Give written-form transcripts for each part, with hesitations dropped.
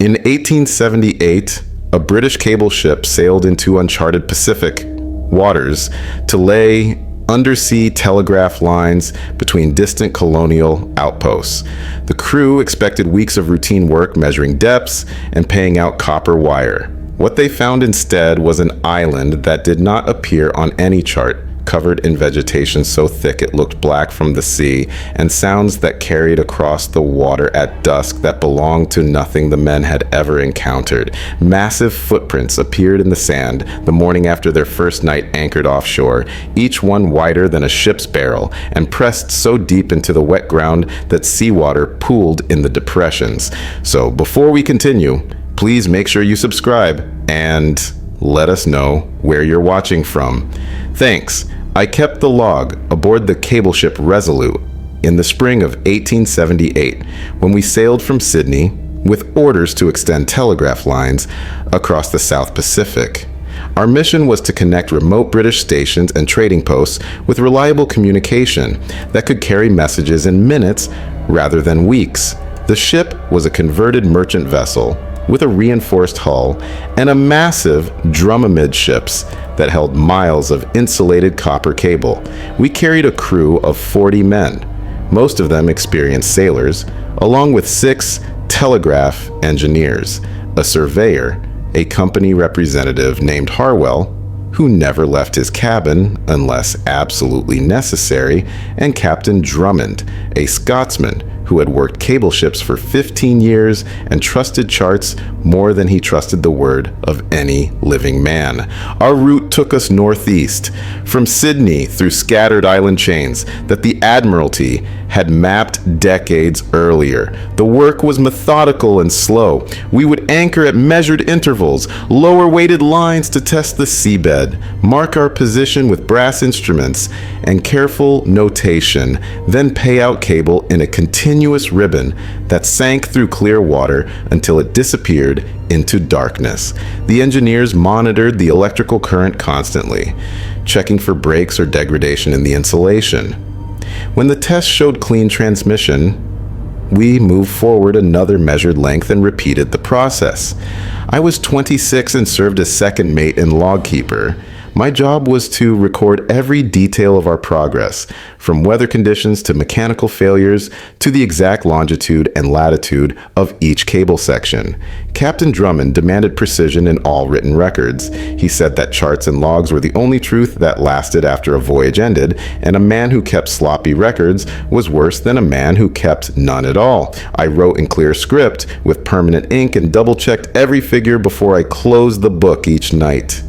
In 1878, a British cable ship sailed into uncharted Pacific waters to lay undersea telegraph lines between distant colonial outposts. The crew expected weeks of routine work measuring depths and paying out copper wire. What they found instead was an island that did not appear on any chart, covered in vegetation so thick it looked black from the sea, and sounds that carried across the water at dusk that belonged to nothing the men had ever encountered. Massive footprints appeared in the sand the morning after their first night anchored offshore, each one wider than a ship's barrel, and pressed so deep into the wet ground that seawater pooled in the depressions. So before we continue, please make sure you subscribe and let us know where you're watching from. Thanks. I kept the log aboard the cable ship Resolute in the spring of 1878 when we sailed from Sydney with orders to extend telegraph lines across the South Pacific. Our mission was to connect remote British stations and trading posts with reliable communication that could carry messages in minutes rather than weeks. The ship was a converted merchant vessel with a reinforced hull and a massive drum amidships that held miles of insulated copper cable. We carried a crew of 40 men, most of them experienced sailors, along with 6 telegraph engineers, a surveyor, a company representative named Harwell, who never left his cabin unless absolutely necessary, and Captain Drummond, a Scotsman who had worked cable ships for 15 years and trusted charts more than he trusted the word of any living man. Our route took us northeast, from Sydney through scattered island chains that the Admiralty had mapped decades earlier. The work was methodical and slow. We would anchor at measured intervals, lower weighted lines to test the seabed, mark our position with brass instruments and careful notation, then pay out cable in a continuous ribbon that sank through clear water until it disappeared into darkness. The engineers monitored the electrical current constantly, checking for breaks or degradation in the insulation. When the test showed clean transmission, we moved forward another measured length and repeated the process. I was 26 and served as second mate and log keeper. My job was to record every detail of our progress, from weather conditions to mechanical failures to the exact longitude and latitude of each cable section. Captain Drummond demanded precision in all written records. He said that charts and logs were the only truth that lasted after a voyage ended, and a man who kept sloppy records was worse than a man who kept none at all. I wrote in clear script with permanent ink and double-checked every figure before I closed the book each night.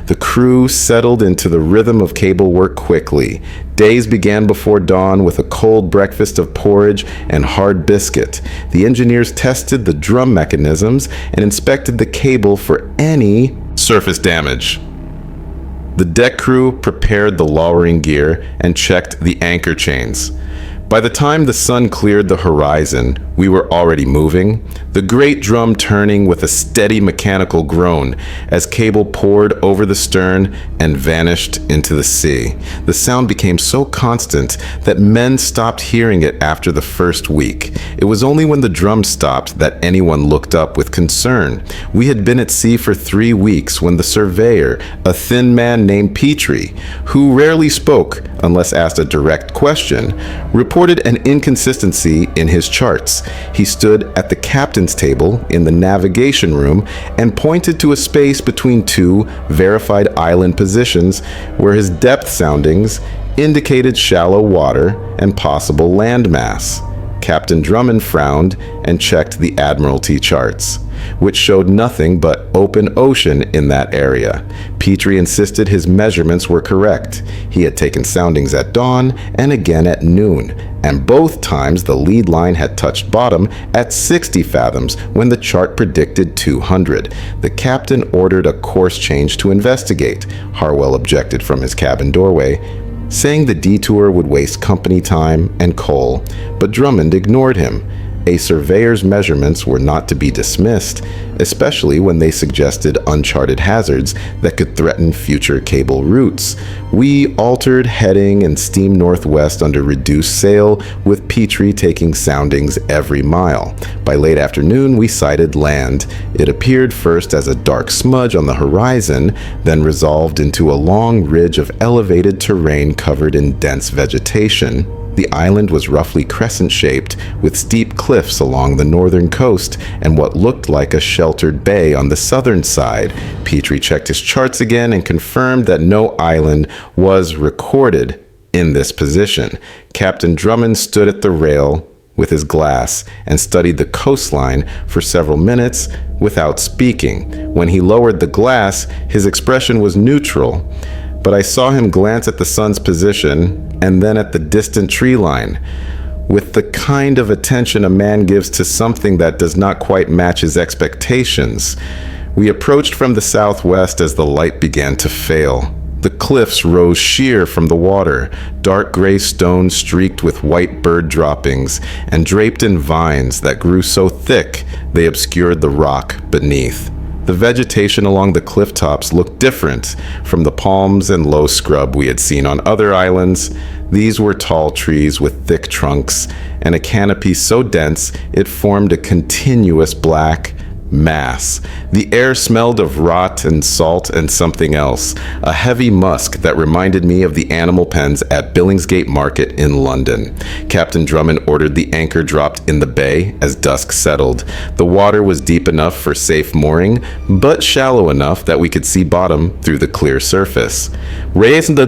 The crew settled into the rhythm of cable work quickly. Days began before dawn with a cold breakfast of porridge and hard biscuit. The engineers tested the drum mechanisms and inspected the cable for any surface damage. The deck crew prepared the lowering gear and checked the anchor chains. By the time the sun cleared the horizon, we were already moving, the great drum turning with a steady mechanical groan as cable poured over the stern and vanished into the sea. The sound became so constant that men stopped hearing it after the first week. It was only when the drum stopped that anyone looked up with concern. We had been at sea for 3 weeks when the surveyor, a thin man named Petrie, who rarely spoke unless asked a direct question, reported an inconsistency in his charts. He stood at the captain's table in the navigation room and pointed to a space between 2 verified island positions where his depth soundings indicated shallow water and possible landmass. Captain Drummond frowned and checked the Admiralty charts, which showed nothing but open ocean in that area. Petrie insisted his measurements were correct. He had taken soundings at dawn and again at noon, and both times the lead line had touched bottom at 60 fathoms when the chart predicted 200. The captain ordered a course change to investigate. Harwell objected from his cabin doorway, saying the detour would waste company time and coal, but Drummond ignored him. A surveyor's measurements were not to be dismissed, especially when they suggested uncharted hazards that could threaten future cable routes. We altered heading and steamed northwest under reduced sail, with Petrie taking soundings every mile. By late afternoon, we sighted land. It appeared first as a dark smudge on the horizon, then resolved into a long ridge of elevated terrain covered in dense vegetation. The island was roughly crescent-shaped, with steep cliffs along the northern coast and what looked like a sheltered bay on the southern side. Petrie checked his charts again and confirmed that no island was recorded in this position. Captain Drummond stood at the rail with his glass and studied the coastline for several minutes without speaking. When he lowered the glass, his expression was neutral, but I saw him glance at the sun's position and then at the distant tree line, with the kind of attention a man gives to something that does not quite match his expectations. We approached from the southwest as the light began to fail. The cliffs rose sheer from the water, dark gray stone streaked with white bird droppings and draped in vines that grew so thick they obscured the rock beneath. The vegetation along the cliff tops looked different from the palms and low scrub we had seen on other islands. These were tall trees with thick trunks and a canopy so dense it formed a continuous black mass. The air smelled of rot and salt and something else, a heavy musk that reminded me of the animal pens at Billingsgate Market in London. Captain Drummond ordered the anchor dropped in the bay as dusk settled. The water was deep enough for safe mooring, but shallow enough that we could see bottom through the clear surface. Raising the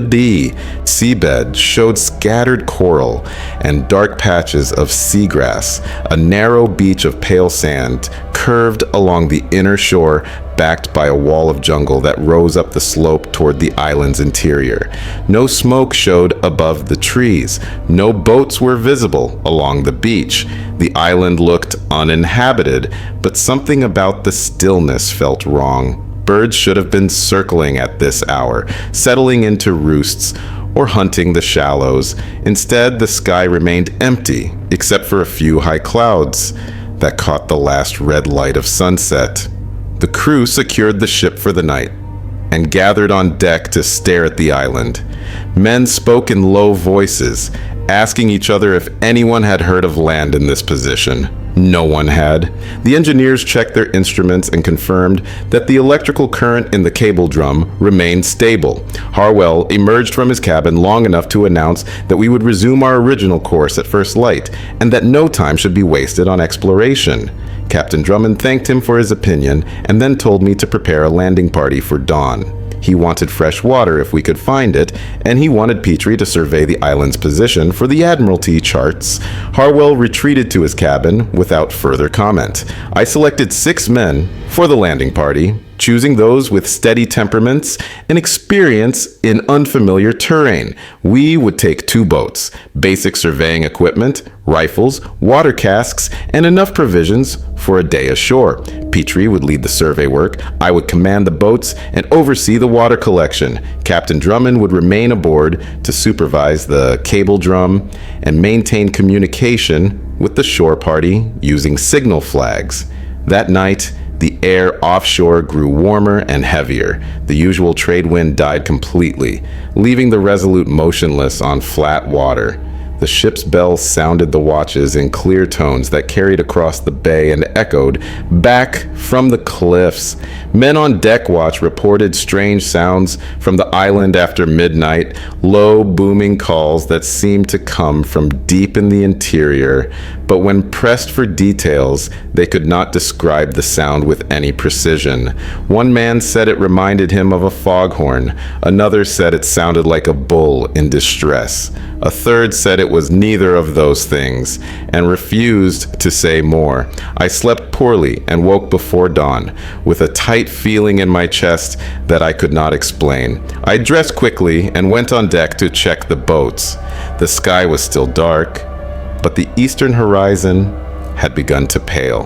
seabed showed scattered coral and dark patches of seagrass. A narrow beach of pale sand curved along the inner shore, backed by a wall of jungle that rose up the slope toward the island's interior. No smoke showed above the trees. No boats were visible along the beach. The island looked uninhabited, but something about the stillness felt wrong. Birds should have been circling at this hour, settling into roosts, or hunting the shallows. Instead, the sky remained empty, except for a few high clouds that caught the last red light of sunset. The crew secured the ship for the night and gathered on deck to stare at the island. Men spoke in low voices, asking each other if anyone had heard of land in this position. No one had. The engineers checked their instruments and confirmed that the electrical current in the cable drum remained stable. Harwell emerged from his cabin long enough to announce that we would resume our original course at first light, and that no time should be wasted on exploration. Captain Drummond thanked him for his opinion and then told me to prepare a landing party for dawn. He wanted fresh water if we could find it, and he wanted Petrie to survey the island's position for the Admiralty charts. Harwell retreated to his cabin without further comment. I selected 6 men for the landing party, choosing those with steady temperaments and experience in unfamiliar terrain. We would take 2 boats, basic surveying equipment, rifles, water casks, and enough provisions for a day ashore. Petrie would lead the survey work. I would command the boats and oversee the water collection. Captain Drummond would remain aboard to supervise the cable drum and maintain communication with the shore party using signal flags. That night, the air offshore grew warmer and heavier. The usual trade wind died completely, leaving the Resolute motionless on flat water. The ship's bells sounded the watches in clear tones that carried across the bay and echoed back from the cliffs. Men on deck watch reported strange sounds from the island after midnight, low, booming calls that seemed to come from deep in the interior. But when pressed for details, they could not describe the sound with any precision. One man said it reminded him of a foghorn. Another said it sounded like a bull in distress. A third said it was neither of those things and refused to say more. I slept poorly and woke before dawn with a tight feeling in my chest that I could not explain. I dressed quickly and went on deck to check the boats. The sky was still dark, but the eastern horizon had begun to pale.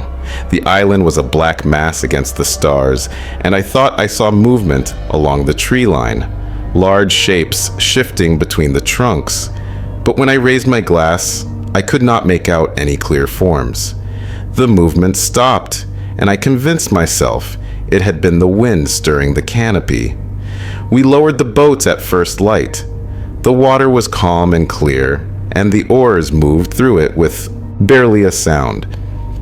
The island was a black mass against the stars, and I thought I saw movement along the tree line, large shapes shifting between the trunks. But when I raised my glass, I could not make out any clear forms. The movement stopped, and I convinced myself it had been the wind stirring the canopy. We lowered the boats at first light. The water was calm and clear, and the oars moved through it with barely a sound.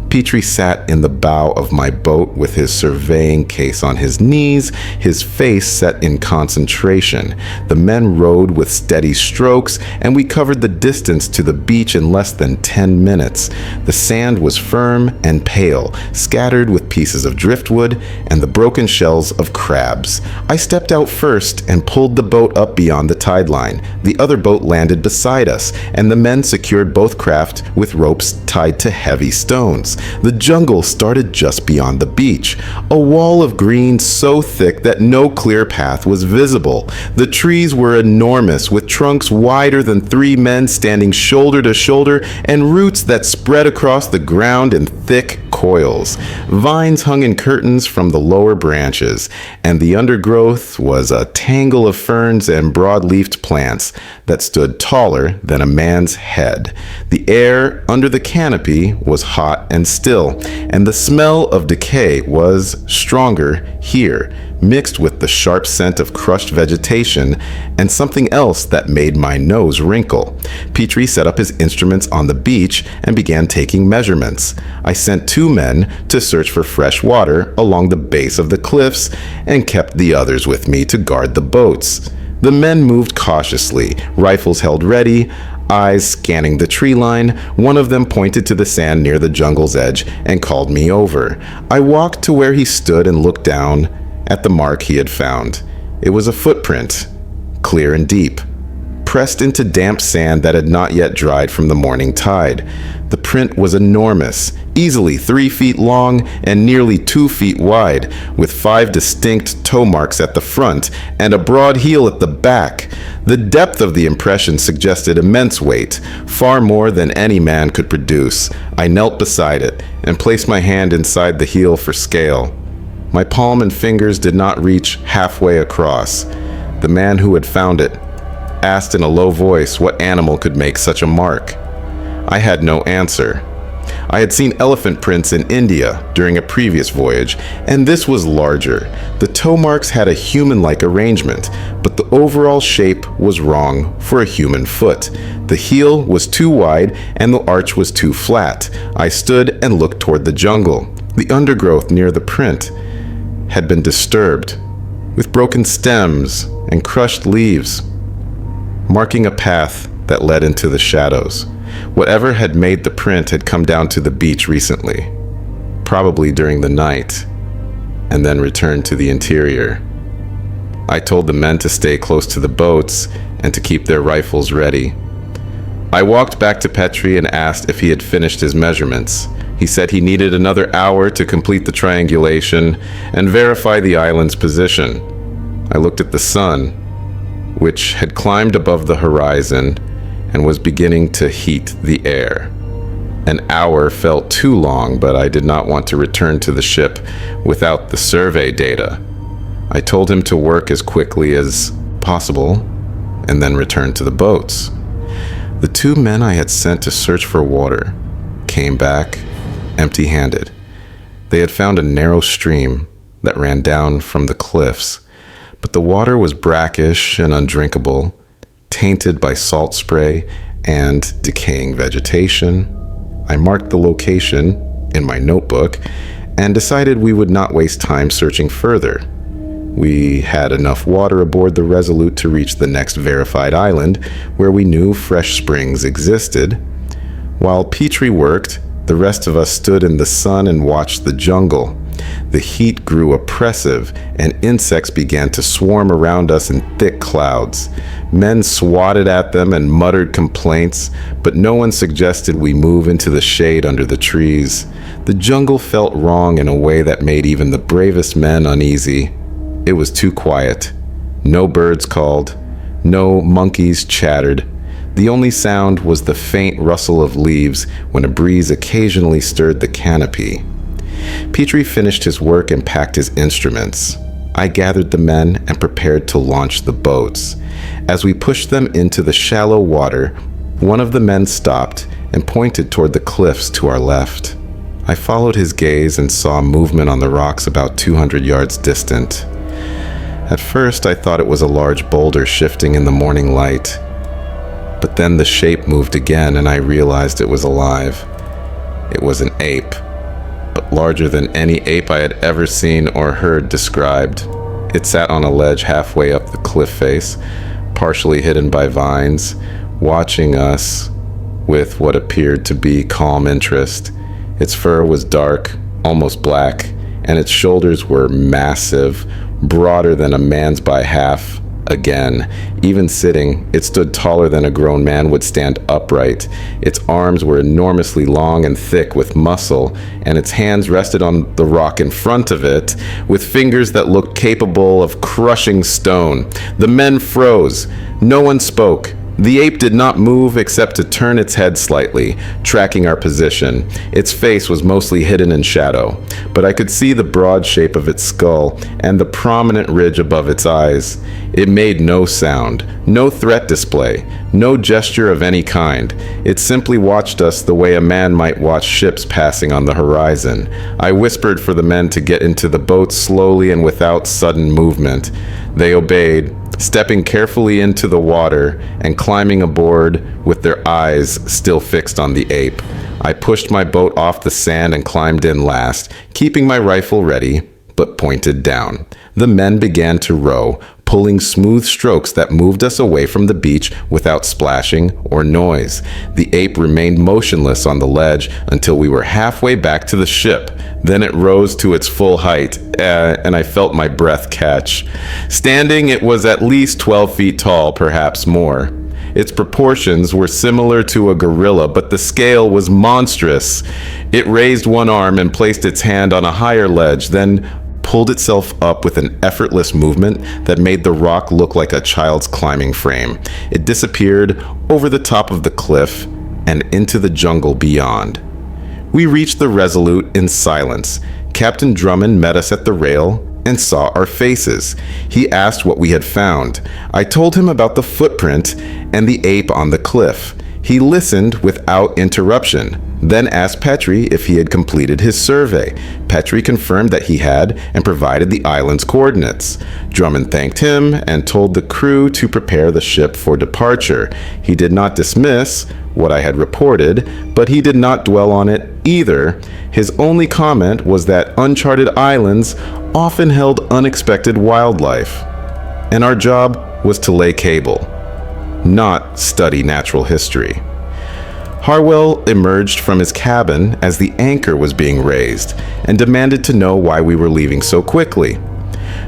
Petrie sat in the bow of my boat with his surveying case on his knees, his face set in concentration. The men rowed with steady strokes, and we covered the distance to the beach in less than 10 minutes. The sand was firm and pale, scattered with pieces of driftwood and the broken shells of crabs. I stepped out first and pulled the boat up beyond the tide line. The other boat landed beside us, and the men secured both craft with ropes tied to heavy stones. The jungle started just beyond the beach, a wall of green so thick that no clear path was visible. The trees were enormous, with trunks wider than 3 men standing shoulder to shoulder and roots that spread across the ground in thick coils. Vines hung in curtains from the lower branches, and the undergrowth was a tangle of ferns and broad-leafed plants that stood taller than a man's head. The air under the canopy was hot and still, and the smell of decay was stronger here, mixed with the sharp scent of crushed vegetation and something else that made my nose wrinkle. Petrie set up his instruments on the beach and began taking measurements. I sent 2 men to search for fresh water along the base of the cliffs and kept the others with me to guard the boats. The men moved cautiously, rifles held ready, eyes scanning the tree line. One of them pointed to the sand near the jungle's edge and called me over. I walked to where he stood and looked down at the mark he had found. It was a footprint, clear and deep, pressed into damp sand that had not yet dried from the morning tide. The print was enormous, easily 3 feet long and nearly 2 feet wide, with 5 distinct toe marks at the front and a broad heel at the back. The depth of the impression suggested immense weight, far more than any man could produce. I knelt beside it and placed my hand inside the heel for scale. My palm and fingers did not reach halfway across. The man who had found it asked in a low voice what animal could make such a mark. I had no answer. I had seen elephant prints in India during a previous voyage, and this was larger. The toe marks had a human-like arrangement, but the overall shape was wrong for a human foot. The heel was too wide and the arch was too flat. I stood and looked toward the jungle. The undergrowth near the print had been disturbed, with broken stems and crushed leaves, marking a path that led into the shadows. Whatever had made the print had come down to the beach recently, probably during the night, and then returned to the interior. I told the men to stay close to the boats and to keep their rifles ready. I walked back to Petrie and asked if he had finished his measurements. He said he needed another hour to complete the triangulation and verify the island's position. I looked at the sun, which had climbed above the horizon and was beginning to heat the air. An hour felt too long, but I did not want to return to the ship without the survey data. I told him to work as quickly as possible and then return to the boats. The 2 men I had sent to search for water came back empty-handed. They had found a narrow stream that ran down from the cliffs, but the water was brackish and undrinkable, tainted by salt spray and decaying vegetation. I marked the location in my notebook and decided we would not waste time searching further. We had enough water aboard the Resolute to reach the next verified island, where we knew fresh springs existed. While Petrie worked, the rest of us stood in the sun and watched the jungle. The heat grew oppressive, and insects began to swarm around us in thick clouds. Men swatted at them and muttered complaints, but no one suggested we move into the shade under the trees. The jungle felt wrong in a way that made even the bravest men uneasy. It was too quiet. No birds called. No monkeys chattered. The only sound was the faint rustle of leaves when a breeze occasionally stirred the canopy. Petrie finished his work and packed his instruments. I gathered the men and prepared to launch the boats. As we pushed them into the shallow water, one of the men stopped and pointed toward the cliffs to our left. I followed his gaze and saw movement on the rocks about 200 yards distant. At first, I thought it was a large boulder shifting in the morning light. But then the shape moved again and I realized it was alive. It was an ape, but larger than any ape I had ever seen or heard described. It sat on a ledge halfway up the cliff face, partially hidden by vines, watching us with what appeared to be calm interest. Its fur was dark, almost black, and its shoulders were massive, broader than a man's by half. Again, even sitting, it stood taller than a grown man would stand upright. Its arms were enormously long and thick with muscle, and its hands rested on the rock in front of it, with fingers that looked capable of crushing stone. The men froze. No one spoke. The ape did not move except to turn its head slightly, tracking our position. Its face was mostly hidden in shadow, but I could see the broad shape of its skull and the prominent ridge above its eyes. It made no sound, no threat display, no gesture of any kind. It simply watched us the way a man might watch ships passing on the horizon. I whispered for the men to get into the boat slowly and without sudden movement. They obeyed, stepping carefully into the water and climbing aboard with their eyes still fixed on the ape. I pushed my boat off the sand and climbed in last, keeping my rifle ready, but pointed down. The men began to row, pulling smooth strokes that moved us away from the beach without splashing or noise. The ape remained motionless on the ledge until we were halfway back to the ship. Then it rose to its full height, and I felt my breath catch. Standing, it was at least 12 feet tall, perhaps more. Its proportions were similar to a gorilla, but the scale was monstrous. It raised one arm and placed its hand on a higher ledge, then pulled itself up with an effortless movement that made the rock look like a child's climbing frame. It disappeared over the top of the cliff and into the jungle beyond. We reached the Resolute in silence. Captain Drummond met us at the rail and saw our faces. He asked what we had found. I told him about the footprint and the ape on the cliff. He listened without interruption, then asked Petrie if he had completed his survey. Petrie confirmed that he had and provided the island's coordinates. Drummond thanked him and told the crew to prepare the ship for departure. He did not dismiss what I had reported, but he did not dwell on it either. His only comment was that uncharted islands often held unexpected wildlife, and our job was to lay cable, not study natural history. Harwell emerged from his cabin as the anchor was being raised and demanded to know why we were leaving so quickly.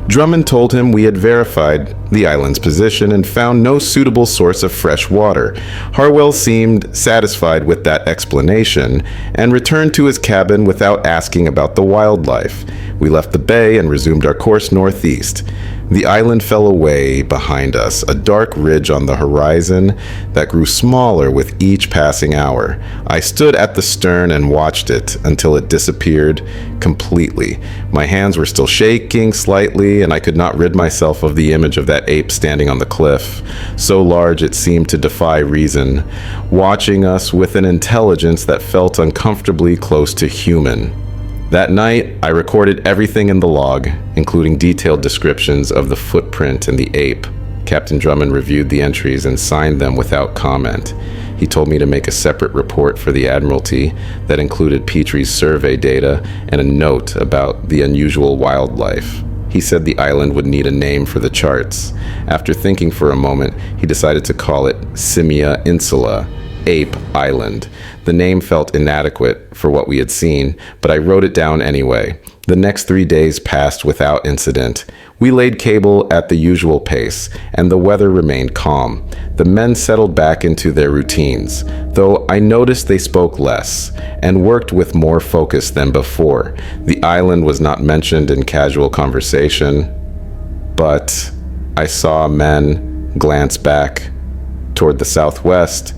Drummond told him we had verified the island's position and found no suitable source of fresh water. Harwell seemed satisfied with that explanation and returned to his cabin without asking about the wildlife. We left the bay and resumed our course northeast. The island fell away behind us, a dark ridge on the horizon that grew smaller with each passing hour. I stood at the stern and watched it until it disappeared completely. My hands were still shaking slightly, and I could not rid myself of the image of that ape standing on the cliff, so large it seemed to defy reason, watching us with an intelligence that felt uncomfortably close to human. That night, I recorded everything in the log, including detailed descriptions of the footprint and the ape. Captain Drummond reviewed the entries and signed them without comment. He told me to make a separate report for the Admiralty that included Petrie's survey data and a note about the unusual wildlife. He said the island would need a name for the charts. After thinking for a moment, he decided to call it Simia Insula, Ape Island. The name felt inadequate for what we had seen, but I wrote it down anyway. The next 3 days passed without incident. We laid cable at the usual pace, and the weather remained calm. The men settled back into their routines, though I noticed they spoke less and worked with more focus than before. The island was not mentioned in casual conversation, but I saw men glance back toward the southwest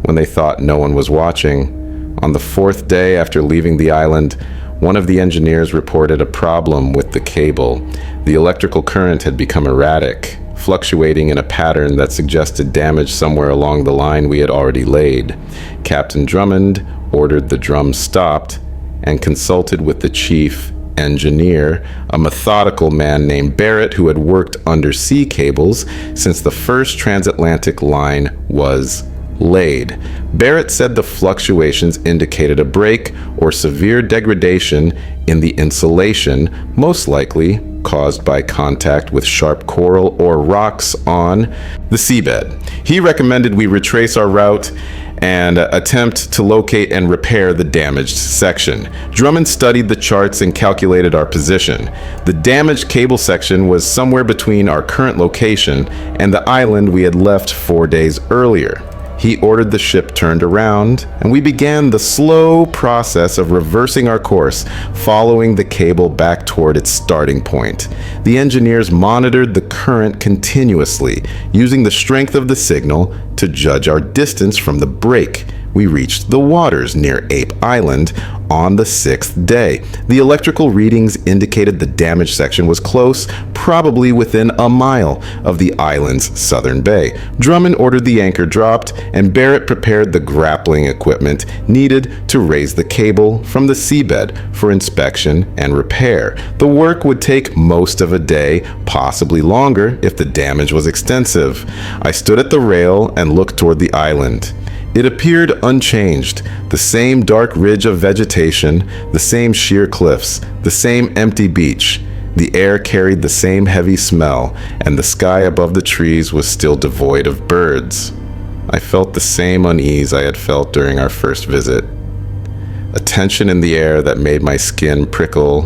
when they thought no one was watching. On the 4th day after leaving the island, one of the engineers reported a problem with the cable. The electrical current had become erratic, fluctuating in a pattern that suggested damage somewhere along the line we had already laid. Captain Drummond ordered the drums stopped and consulted with the chief engineer, a methodical man named Barrett who had worked undersea cables since the first transatlantic line was laid. Barrett said the fluctuations indicated a break or severe degradation in the insulation, most likely caused by contact with sharp coral or rocks on the seabed. He recommended we retrace our route and attempt to locate and repair the damaged section. Drummond studied the charts and calculated our position. The damaged cable section was somewhere between our current location and the island we had left 4 days earlier. He ordered the ship turned around, and we began the slow process of reversing our course, following the cable back toward its starting point. The engineers monitored the current continuously, using the strength of the signal to judge our distance from the break. We reached the waters near Ape Island on the 6th day. The electrical readings indicated the damaged section was close, probably within a mile of the island's southern bay. Drummond ordered the anchor dropped, and Barrett prepared the grappling equipment needed to raise the cable from the seabed for inspection and repair. The work would take most of a day, possibly longer if the damage was extensive. I stood at the rail and looked toward the island. It appeared unchanged, the same dark ridge of vegetation, the same sheer cliffs, the same empty beach. The air carried the same heavy smell, and the sky above the trees was still devoid of birds. I felt the same unease I had felt during our first visit, a tension in the air that made my skin prickle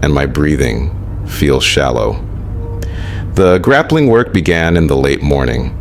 and my breathing feel shallow. The grappling work began in the late morning.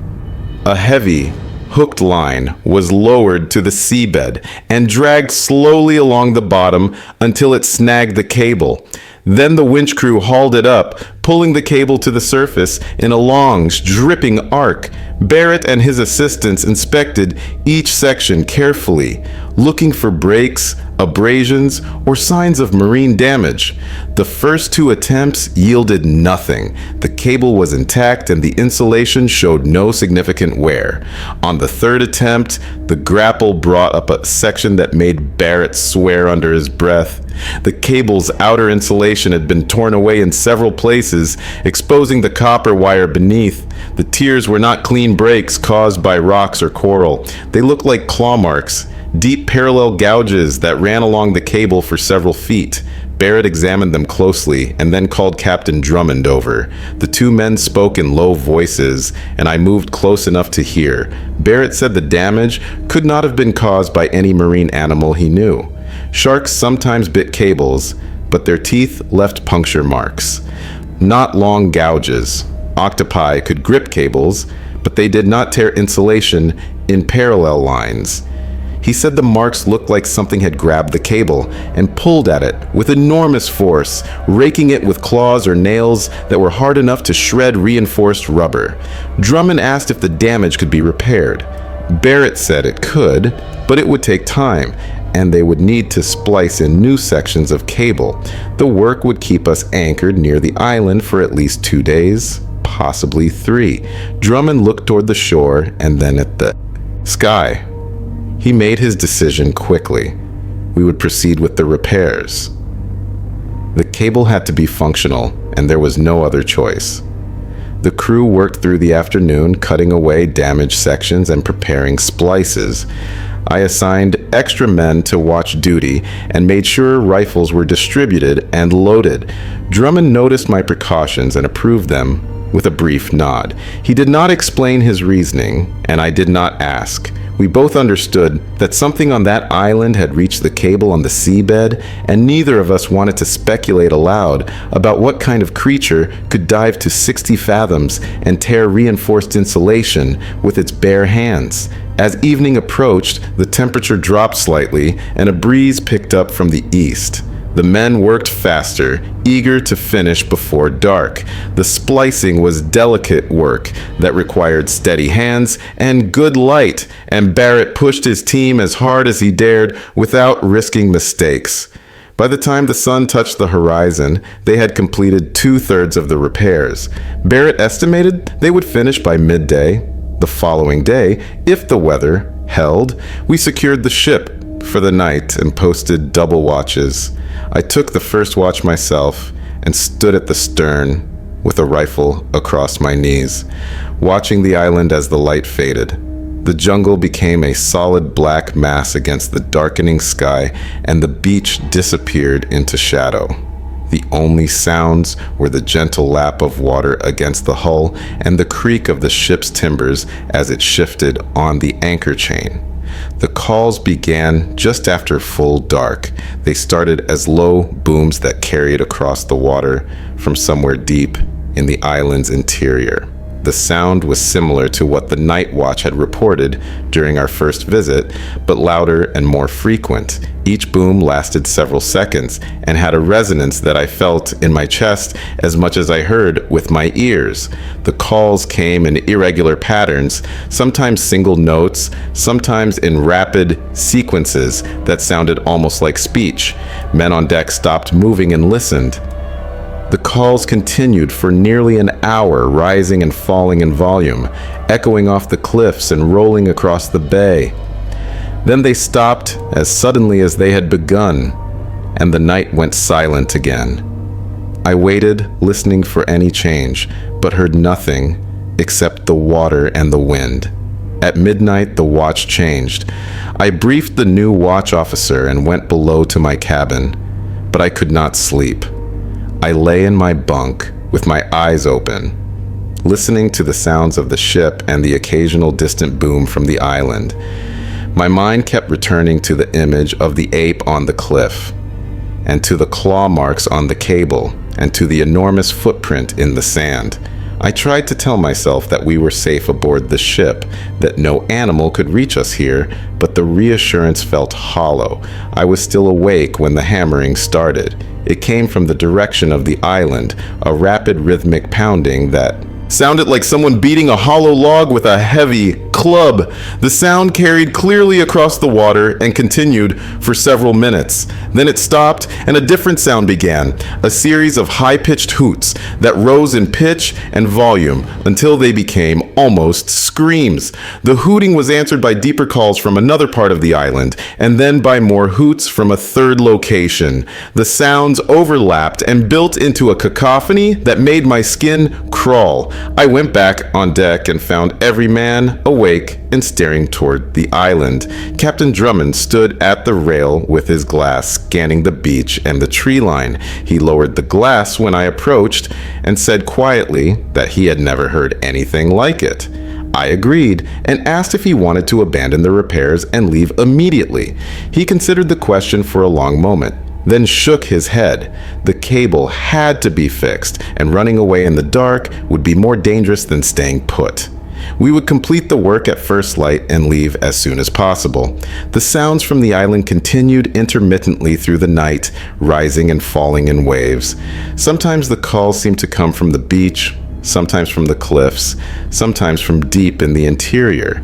A heavy, hooked line was lowered to the seabed and dragged slowly along the bottom until it snagged the cable. Then the winch crew hauled it up, pulling the cable to the surface in a long, dripping arc. Barrett and his assistants inspected each section carefully, looking for breaks, abrasions, or signs of marine damage. The first 2 attempts yielded nothing. The cable was intact and the insulation showed no significant wear. On the 3rd attempt, the grapple brought up a section that made Barrett swear under his breath. The cable's outer insulation had been torn away in several places, exposing the copper wire beneath. The tears were not clean breaks caused by rocks or coral. They looked like claw marks, deep parallel gouges that ran along the cable for several feet. Barrett examined them closely and then called Captain Drummond over. The 2 men spoke in low voices, and I moved close enough to hear. Barrett said the damage could not have been caused by any marine animal he knew. Sharks sometimes bit cables, but their teeth left puncture marks, not long gouges. Octopi could grip cables, but they did not tear insulation in parallel lines. He said the marks looked like something had grabbed the cable and pulled at it with enormous force, raking it with claws or nails that were hard enough to shred reinforced rubber. Drummond asked if the damage could be repaired. Barrett said it could, but it would take time, and they would need to splice in new sections of cable. The work would keep us anchored near the island for at least 2 days, possibly 3. Drummond looked toward the shore and then at the sky. He made his decision quickly. We would proceed with the repairs. The cable had to be functional, and there was no other choice. The crew worked through the afternoon, cutting away damaged sections and preparing splices. I assigned extra men to watch duty and made sure rifles were distributed and loaded. Drummond noticed my precautions and approved them with a brief nod. He did not explain his reasoning, and I did not ask. We both understood that something on that island had reached the cable on the seabed, and neither of us wanted to speculate aloud about what kind of creature could dive to 60 fathoms and tear reinforced insulation with its bare hands. As evening approached, the temperature dropped slightly, and a breeze picked up from the east. The men worked faster, eager to finish before dark. The splicing was delicate work that required steady hands and good light, and Barrett pushed his team as hard as he dared without risking mistakes. By the time the sun touched the horizon, they had completed 2/3 of the repairs. Barrett estimated they would finish by midday. The following day, if the weather held, we secured the ship for the night and posted double watches. I took the first watch myself and stood at the stern with a rifle across my knees, watching the island as the light faded. The jungle became a solid black mass against the darkening sky, and the beach disappeared into shadow. The only sounds were the gentle lap of water against the hull and the creak of the ship's timbers as it shifted on the anchor chain. The calls began just after full dark. They started as low booms that carried across the water from somewhere deep in the island's interior. The sound was similar to what the night watch had reported during our first visit, but louder and more frequent. Each boom lasted several seconds and had a resonance that I felt in my chest as much as I heard with my ears. The calls came in irregular patterns, sometimes single notes, sometimes in rapid sequences that sounded almost like speech. Men on deck stopped moving and listened. The calls continued for nearly an hour, rising and falling in volume, echoing off the cliffs and rolling across the bay. Then they stopped as suddenly as they had begun, and the night went silent again. I waited, listening for any change, but heard nothing except the water and the wind. At midnight, the watch changed. I briefed the new watch officer and went below to my cabin, but I could not sleep. I lay in my bunk with my eyes open, listening to the sounds of the ship and the occasional distant boom from the island. My mind kept returning to the image of the ape on the cliff, and to the claw marks on the cable, and to the enormous footprint in the sand. I tried to tell myself that we were safe aboard the ship, that no animal could reach us here, but the reassurance felt hollow. I was still awake when the hammering started. It came from the direction of the island, a rapid rhythmic pounding that sounded like someone beating a hollow log with a heavy club. The sound carried clearly across the water and continued for several minutes. Then it stopped and a different sound began, a series of high-pitched hoots that rose in pitch and volume until they became almost screams. The hooting was answered by deeper calls from another part of the island, and then by more hoots from a third location. The sounds overlapped and built into a cacophony that made my skin crawl. I went back on deck and found every man awake and staring toward the island. Captain Drummond stood at the rail with his glass, scanning the beach and the tree line. He lowered the glass when I approached and said quietly that he had never heard anything like it. I agreed and asked if he wanted to abandon the repairs and leave immediately. He considered the question for a long moment, then shook his head. The cable had to be fixed, and running away in the dark would be more dangerous than staying put. We would complete the work at first light and leave as soon as possible. The sounds from the island continued intermittently through the night, rising and falling in waves. Sometimes the calls seemed to come from the beach, sometimes from the cliffs, sometimes from deep in the interior.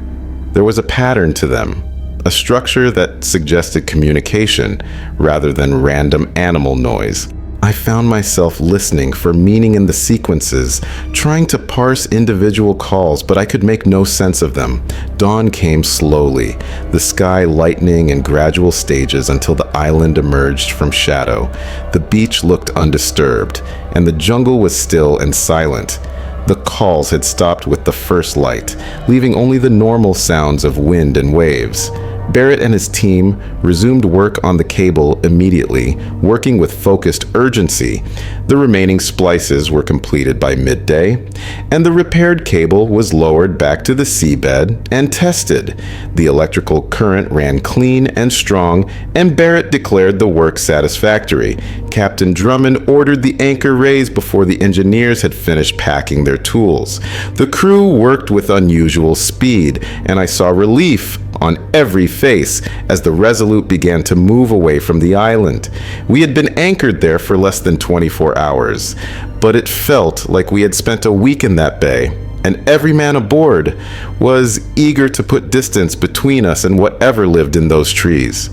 There was a pattern to them, a structure that suggested communication rather than random animal noise. I found myself listening for meaning in the sequences, trying to parse individual calls, but I could make no sense of them. Dawn came slowly, the sky lightening in gradual stages until the island emerged from shadow. The beach looked undisturbed, and the jungle was still and silent. The calls had stopped with the first light, leaving only the normal sounds of wind and waves. Barrett and his team resumed work on the cable immediately, working with focused urgency. The remaining splices were completed by midday, and the repaired cable was lowered back to the seabed and tested. The electrical current ran clean and strong, and Barrett declared the work satisfactory. Captain Drummond ordered the anchor raised before the engineers had finished packing their tools. The crew worked with unusual speed, and I saw relief on every face as the Resolute began to move away from the island. We had been anchored there for less than 24 hours, but it felt like we had spent a week in that bay, and every man aboard was eager to put distance between us and whatever lived in those trees.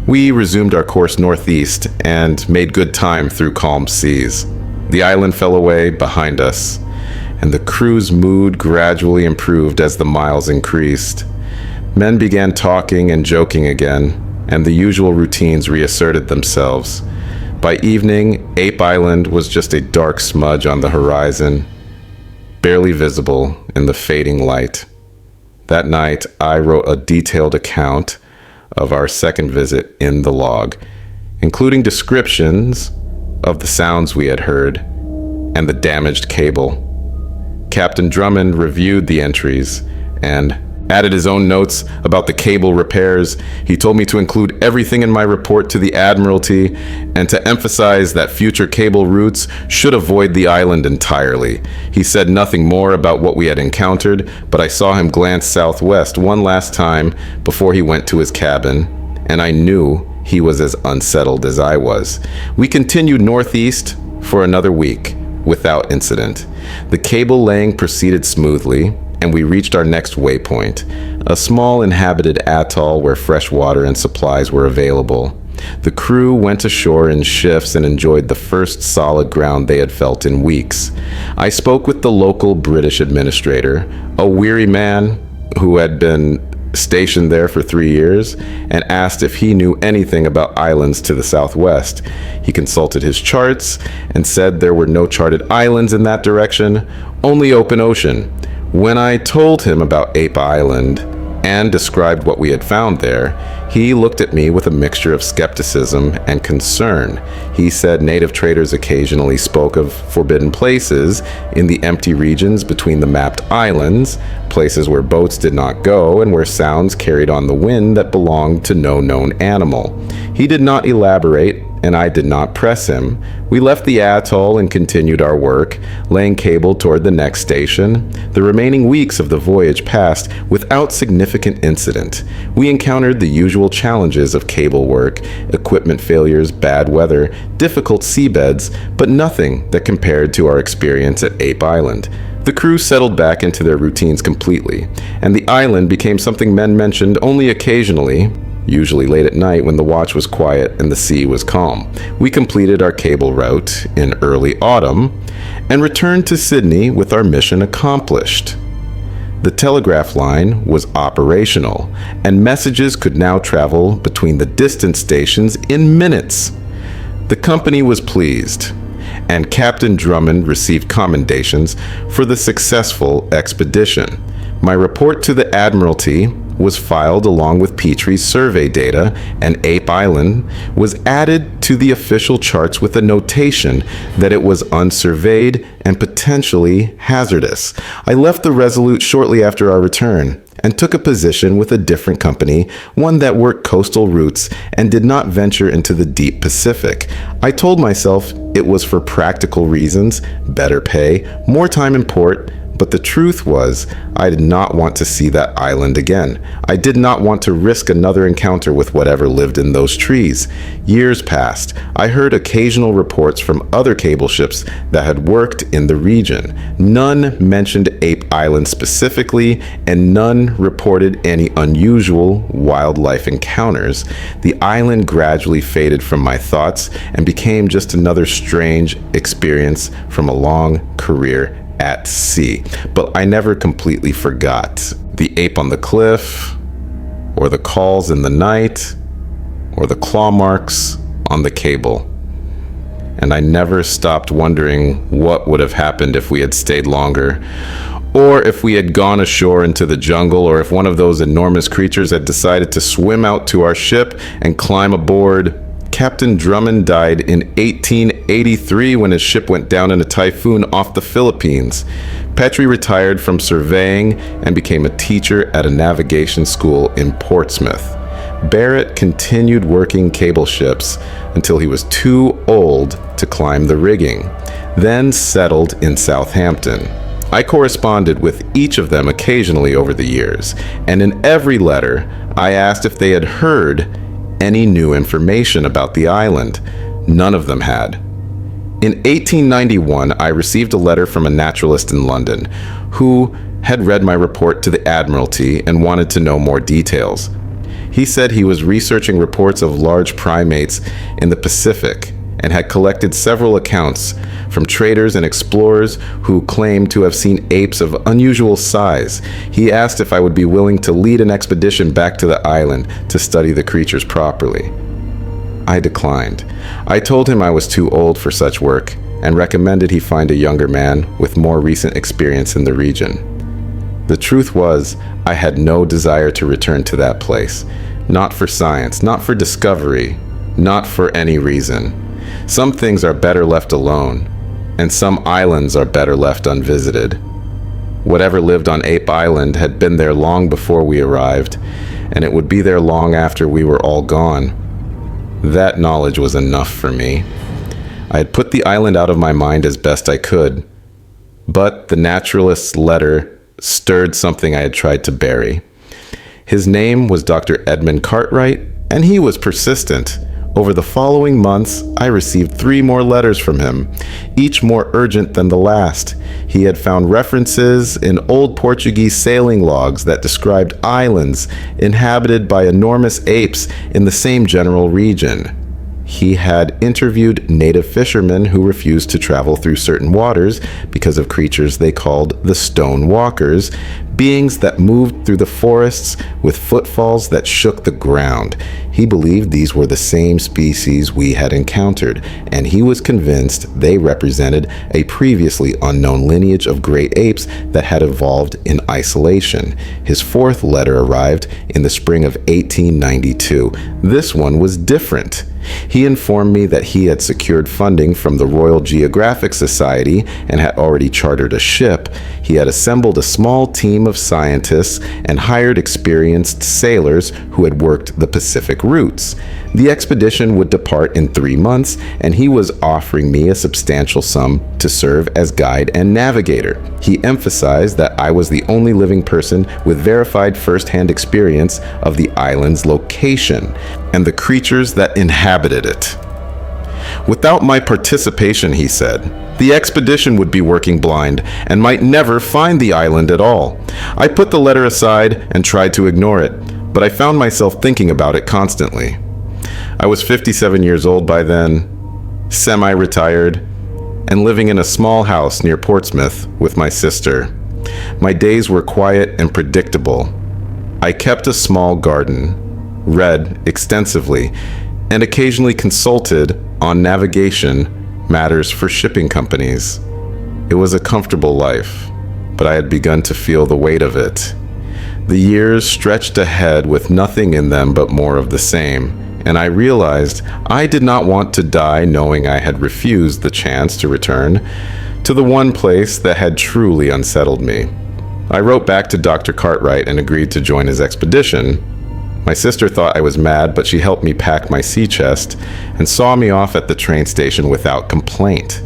We resumed our course northeast and made good time through calm seas. The island fell away behind us, and the crew's mood gradually improved as the miles increased. Men began talking and joking again, and the usual routines reasserted themselves. By evening, Ape Island was just a dark smudge on the horizon, barely visible in the fading light. That night, I wrote a detailed account of our second visit in the log, including descriptions of the sounds we had heard and the damaged cable. Captain Drummond reviewed the entries and added his own notes about the cable repairs. He told me to include everything in my report to the Admiralty and to emphasize that future cable routes should avoid the island entirely. He said nothing more about what we had encountered, but I saw him glance southwest one last time before he went to his cabin, and I knew he was as unsettled as I was. We continued northeast for another week without incident. The cable laying proceeded smoothly, and we reached our next waypoint, a small inhabited atoll where fresh water and supplies were available. The crew went ashore in shifts and enjoyed the first solid ground they had felt in weeks. I spoke with the local British administrator, a weary man who had been stationed there for 3 years, and asked if he knew anything about islands to the southwest. He consulted his charts and said there were no charted islands in that direction, only open ocean. When I told him about Ape Island and described what we had found there, he looked at me with a mixture of skepticism and concern. He said native traders occasionally spoke of forbidden places in the empty regions between the mapped islands, places where boats did not go and where sounds carried on the wind that belonged to no known animal. He did not elaborate, and I did not press him. We left the atoll and continued our work, laying cable toward the next station. The remaining weeks of the voyage passed without significant incident. We encountered the usual challenges of cable work, equipment failures, bad weather, difficult seabeds, but nothing that compared to our experience at Ape Island. The crew settled back into their routines completely, and the island became something men mentioned only occasionally, usually late at night when the watch was quiet and the sea was calm. We completed our cable route in early autumn and returned to Sydney with our mission accomplished. The telegraph line was operational, and messages could now travel between the distant stations in minutes. The company was pleased, and Captain Drummond received commendations for the successful expedition. My report to the Admiralty was filed along with Petrie's survey data, and Ape Island was added to the official charts with a notation that it was unsurveyed and potentially hazardous. I left the Resolute shortly after our return and took a position with a different company, one that worked coastal routes and did not venture into the deep Pacific. I told myself it was for practical reasons, better pay, more time in port, but the truth was, I did not want to see that island again. I did not want to risk another encounter with whatever lived in those trees. Years passed. I heard occasional reports from other cable ships that had worked in the region. None mentioned Ape Island specifically, and none reported any unusual wildlife encounters. The island gradually faded from my thoughts and became just another strange experience from a long career at sea. But I never completely forgot the ape on the cliff, or the calls in the night, or the claw marks on the cable. And I never stopped wondering what would have happened if we had stayed longer, or if we had gone ashore into the jungle, or if one of those enormous creatures had decided to swim out to our ship and climb aboard. Captain Drummond died in 1883 when his ship went down in a typhoon off the Philippines. Petrie retired from surveying and became a teacher at a navigation school in Portsmouth. Barrett continued working cable ships until he was too old to climb the rigging, then settled in Southampton. I corresponded with each of them occasionally over the years, and in every letter I asked if they had heard any new information about the island. None of them had. In 1891, I received a letter from a naturalist in London who had read my report to the Admiralty and wanted to know more details. He said he was researching reports of large primates in the Pacific and had collected several accounts from traders and explorers who claimed to have seen apes of unusual size. He asked if I would be willing to lead an expedition back to the island to study the creatures properly. I declined. I told him I was too old for such work and recommended he find a younger man with more recent experience in the region. The truth was, I had no desire to return to that place. Not for science, not for discovery, not for any reason. Some things are better left alone, and some islands are better left unvisited. Whatever lived on Ape Island had been there long before we arrived, and it would be there long after we were all gone. That knowledge was enough for me. I had put the island out of my mind as best I could, but the naturalist's letter stirred something I had tried to bury. His name was Dr. Edmund Cartwright, and he was persistent. Over the following months, I received 3 more letters from him, each more urgent than the last. He had found references in old Portuguese sailing logs that described islands inhabited by enormous apes in the same general region. He had interviewed native fishermen who refused to travel through certain waters because of creatures they called the stone walkers, beings that moved through the forests with footfalls that shook the ground. He believed these were the same species we had encountered, and he was convinced they represented a previously unknown lineage of great apes that had evolved in isolation. His 4th letter arrived in the spring of 1892. This one was different. He informed me that he had secured funding from the Royal Geographic Society and had already chartered a ship. He had assembled a small team of scientists and hired experienced sailors who had worked the Pacific routes. The expedition would depart in 3 months, and he was offering me a substantial sum to serve as guide and navigator. He emphasized that I was the only living person with verified first-hand experience of the island's location and the creatures that inhabited it. Without my participation, he said, the expedition would be working blind and might never find the island at all. I put the letter aside and tried to ignore it, but I found myself thinking about it constantly. I was 57 years old by then, semi-retired, and living in a small house near Portsmouth with my sister. My days were quiet and predictable. I kept a small garden, read extensively, and occasionally consulted on navigation matters for shipping companies. It was a comfortable life, but I had begun to feel the weight of it. The years stretched ahead with nothing in them but more of the same, and I realized I did not want to die knowing I had refused the chance to return to the one place that had truly unsettled me. I wrote back to Dr. Cartwright and agreed to join his expedition. My sister thought I was mad, but she helped me pack my sea chest and saw me off at the train station without complaint.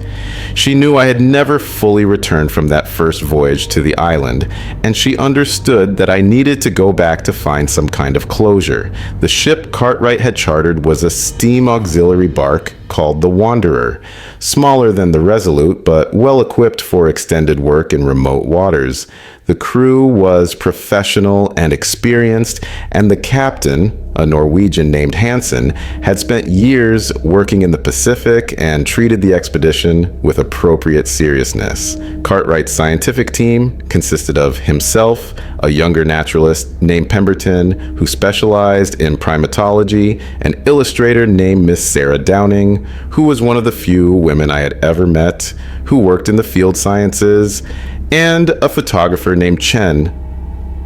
She knew I had never fully returned from that first voyage to the island, and she understood that I needed to go back to find some kind of closure. The ship Cartwright had chartered was a steam auxiliary bark called the Wanderer, smaller than the Resolute, but well equipped for extended work in remote waters. The crew was professional and experienced, and the captain, a Norwegian named Hansen, had spent years working in the Pacific and treated the expedition with appropriate seriousness. Cartwright's scientific team consisted of himself, a younger naturalist named Pemberton, who specialized in primatology, an illustrator named Miss Sarah Downing, who was one of the few women I had ever met who worked in the field sciences, and a photographer named Chen,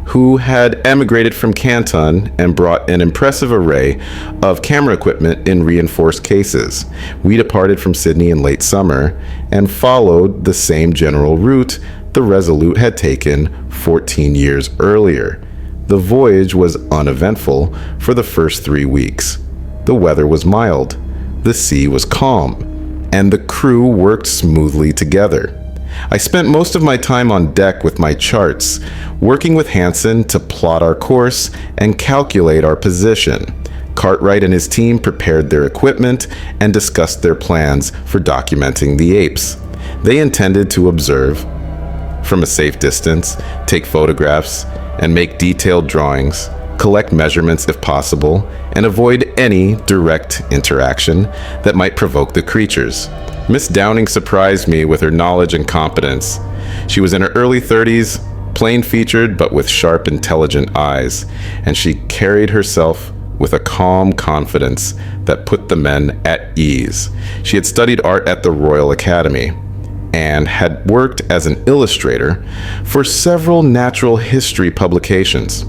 who had emigrated from Canton and brought an impressive array of camera equipment in reinforced cases. We departed from Sydney in late summer and followed the same general route the Resolute had taken 14 years earlier. The voyage was uneventful for the first 3 weeks. The weather was mild, the sea was calm, and the crew worked smoothly together. I spent most of my time on deck with my charts, working with Hansen to plot our course and calculate our position. Cartwright and his team prepared their equipment and discussed their plans for documenting the apes. They intended to observe from a safe distance, take photographs, and make detailed drawings, collect measurements if possible, and avoid any direct interaction that might provoke the creatures. Miss Downing surprised me with her knowledge and competence. She was in her early 30s, plain-featured but with sharp, intelligent eyes, and she carried herself with a calm confidence that put the men at ease. She had studied art at the Royal Academy and had worked as an illustrator for several natural history publications.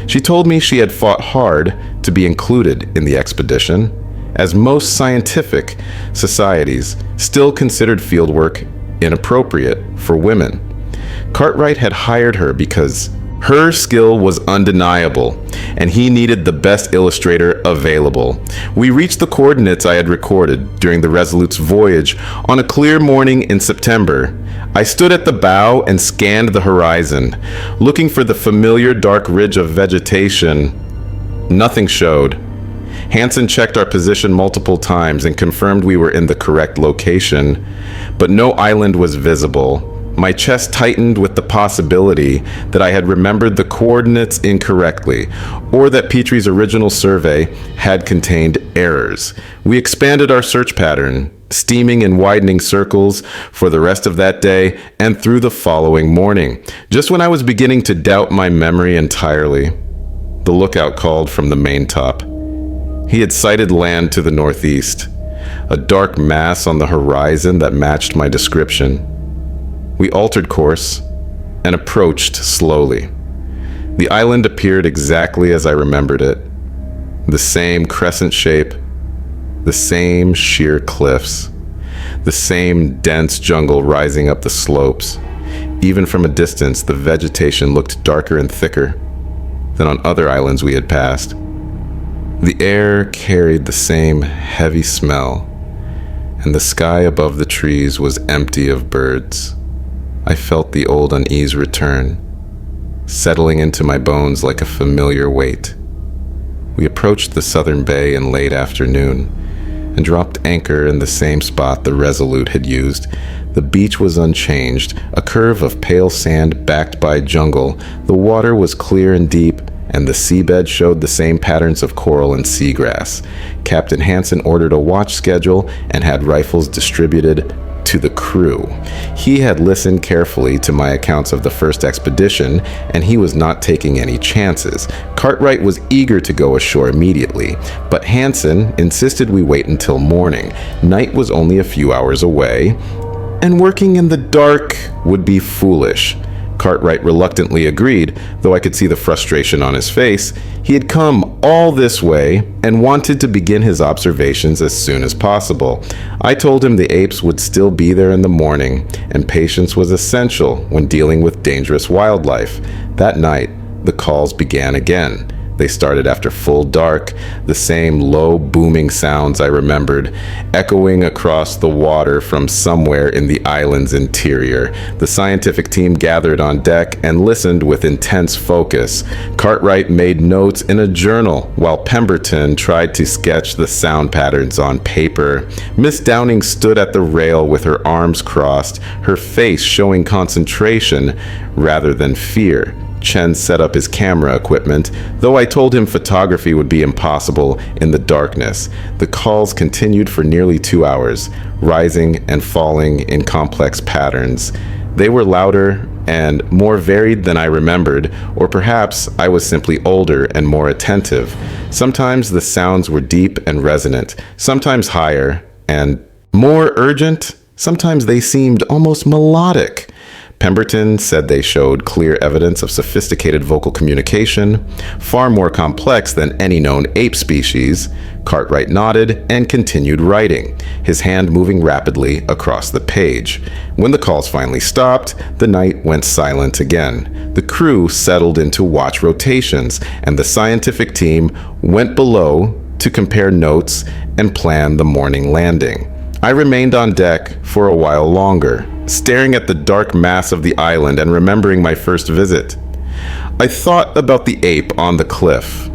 She told me she had fought hard to be included in the expedition, as most scientific societies still considered fieldwork inappropriate for women. Cartwright had hired her because her skill was undeniable, and he needed the best illustrator available. We reached the coordinates I had recorded during the Resolute's voyage on a clear morning in September. I stood at the bow and scanned the horizon, looking for the familiar dark ridge of vegetation. Nothing showed. Hansen checked our position multiple times and confirmed we were in the correct location, but no island was visible. My chest tightened with the possibility that I had remembered the coordinates incorrectly, or that Petrie's original survey had contained errors. We expanded our search pattern, steaming in widening circles for the rest of that day and through the following morning. Just when I was beginning to doubt my memory entirely, the lookout called from the maintop. He had sighted land to the northeast, a dark mass on the horizon that matched my description. We altered course and approached slowly. The island appeared exactly as I remembered it. The same crescent shape, the same sheer cliffs, the same dense jungle rising up the slopes. Even from a distance, the vegetation looked darker and thicker than on other islands we had passed. The air carried the same heavy smell, and the sky above the trees was empty of birds. I felt the old unease return, settling into my bones like a familiar weight. We approached the southern bay in late afternoon and dropped anchor in the same spot the Resolute had used. The beach was unchanged, a curve of pale sand backed by jungle. The water was clear and deep, and the seabed showed the same patterns of coral and seagrass. Captain Hansen ordered a watch schedule and had rifles distributed to the crew. He had listened carefully to my accounts of the first expedition, and he was not taking any chances. Cartwright was eager to go ashore immediately, but Hansen insisted we wait until morning. Night was only a few hours away, and working in the dark would be foolish. Cartwright reluctantly agreed, though I could see the frustration on his face. He had come all this way and wanted to begin his observations as soon as possible. I told him the apes would still be there in the morning, and patience was essential when dealing with dangerous wildlife. That night, the calls began again. They started after full dark, the same low booming sounds I remembered, echoing across the water from somewhere in the island's interior. The scientific team gathered on deck and listened with intense focus. Cartwright made notes in a journal, while Pemberton tried to sketch the sound patterns on paper. Miss Downing stood at the rail with her arms crossed, her face showing concentration rather than fear. Chen set up his camera equipment, though I told him photography would be impossible in the darkness. The calls continued for nearly 2 hours, rising and falling in complex patterns. They were louder and more varied than I remembered, or perhaps I was simply older and more attentive. Sometimes the sounds were deep and resonant, sometimes higher and more urgent. Sometimes they seemed almost melodic. Pemberton said they showed clear evidence of sophisticated vocal communication, far more complex than any known ape species. Cartwright nodded and continued writing, his hand moving rapidly across the page. When the calls finally stopped, the night went silent again. The crew settled into watch rotations, and the scientific team went below to compare notes and plan the morning landing. I remained on deck for a while longer, staring at the dark mass of the island and remembering my first visit. I thought about the ape on the cliff,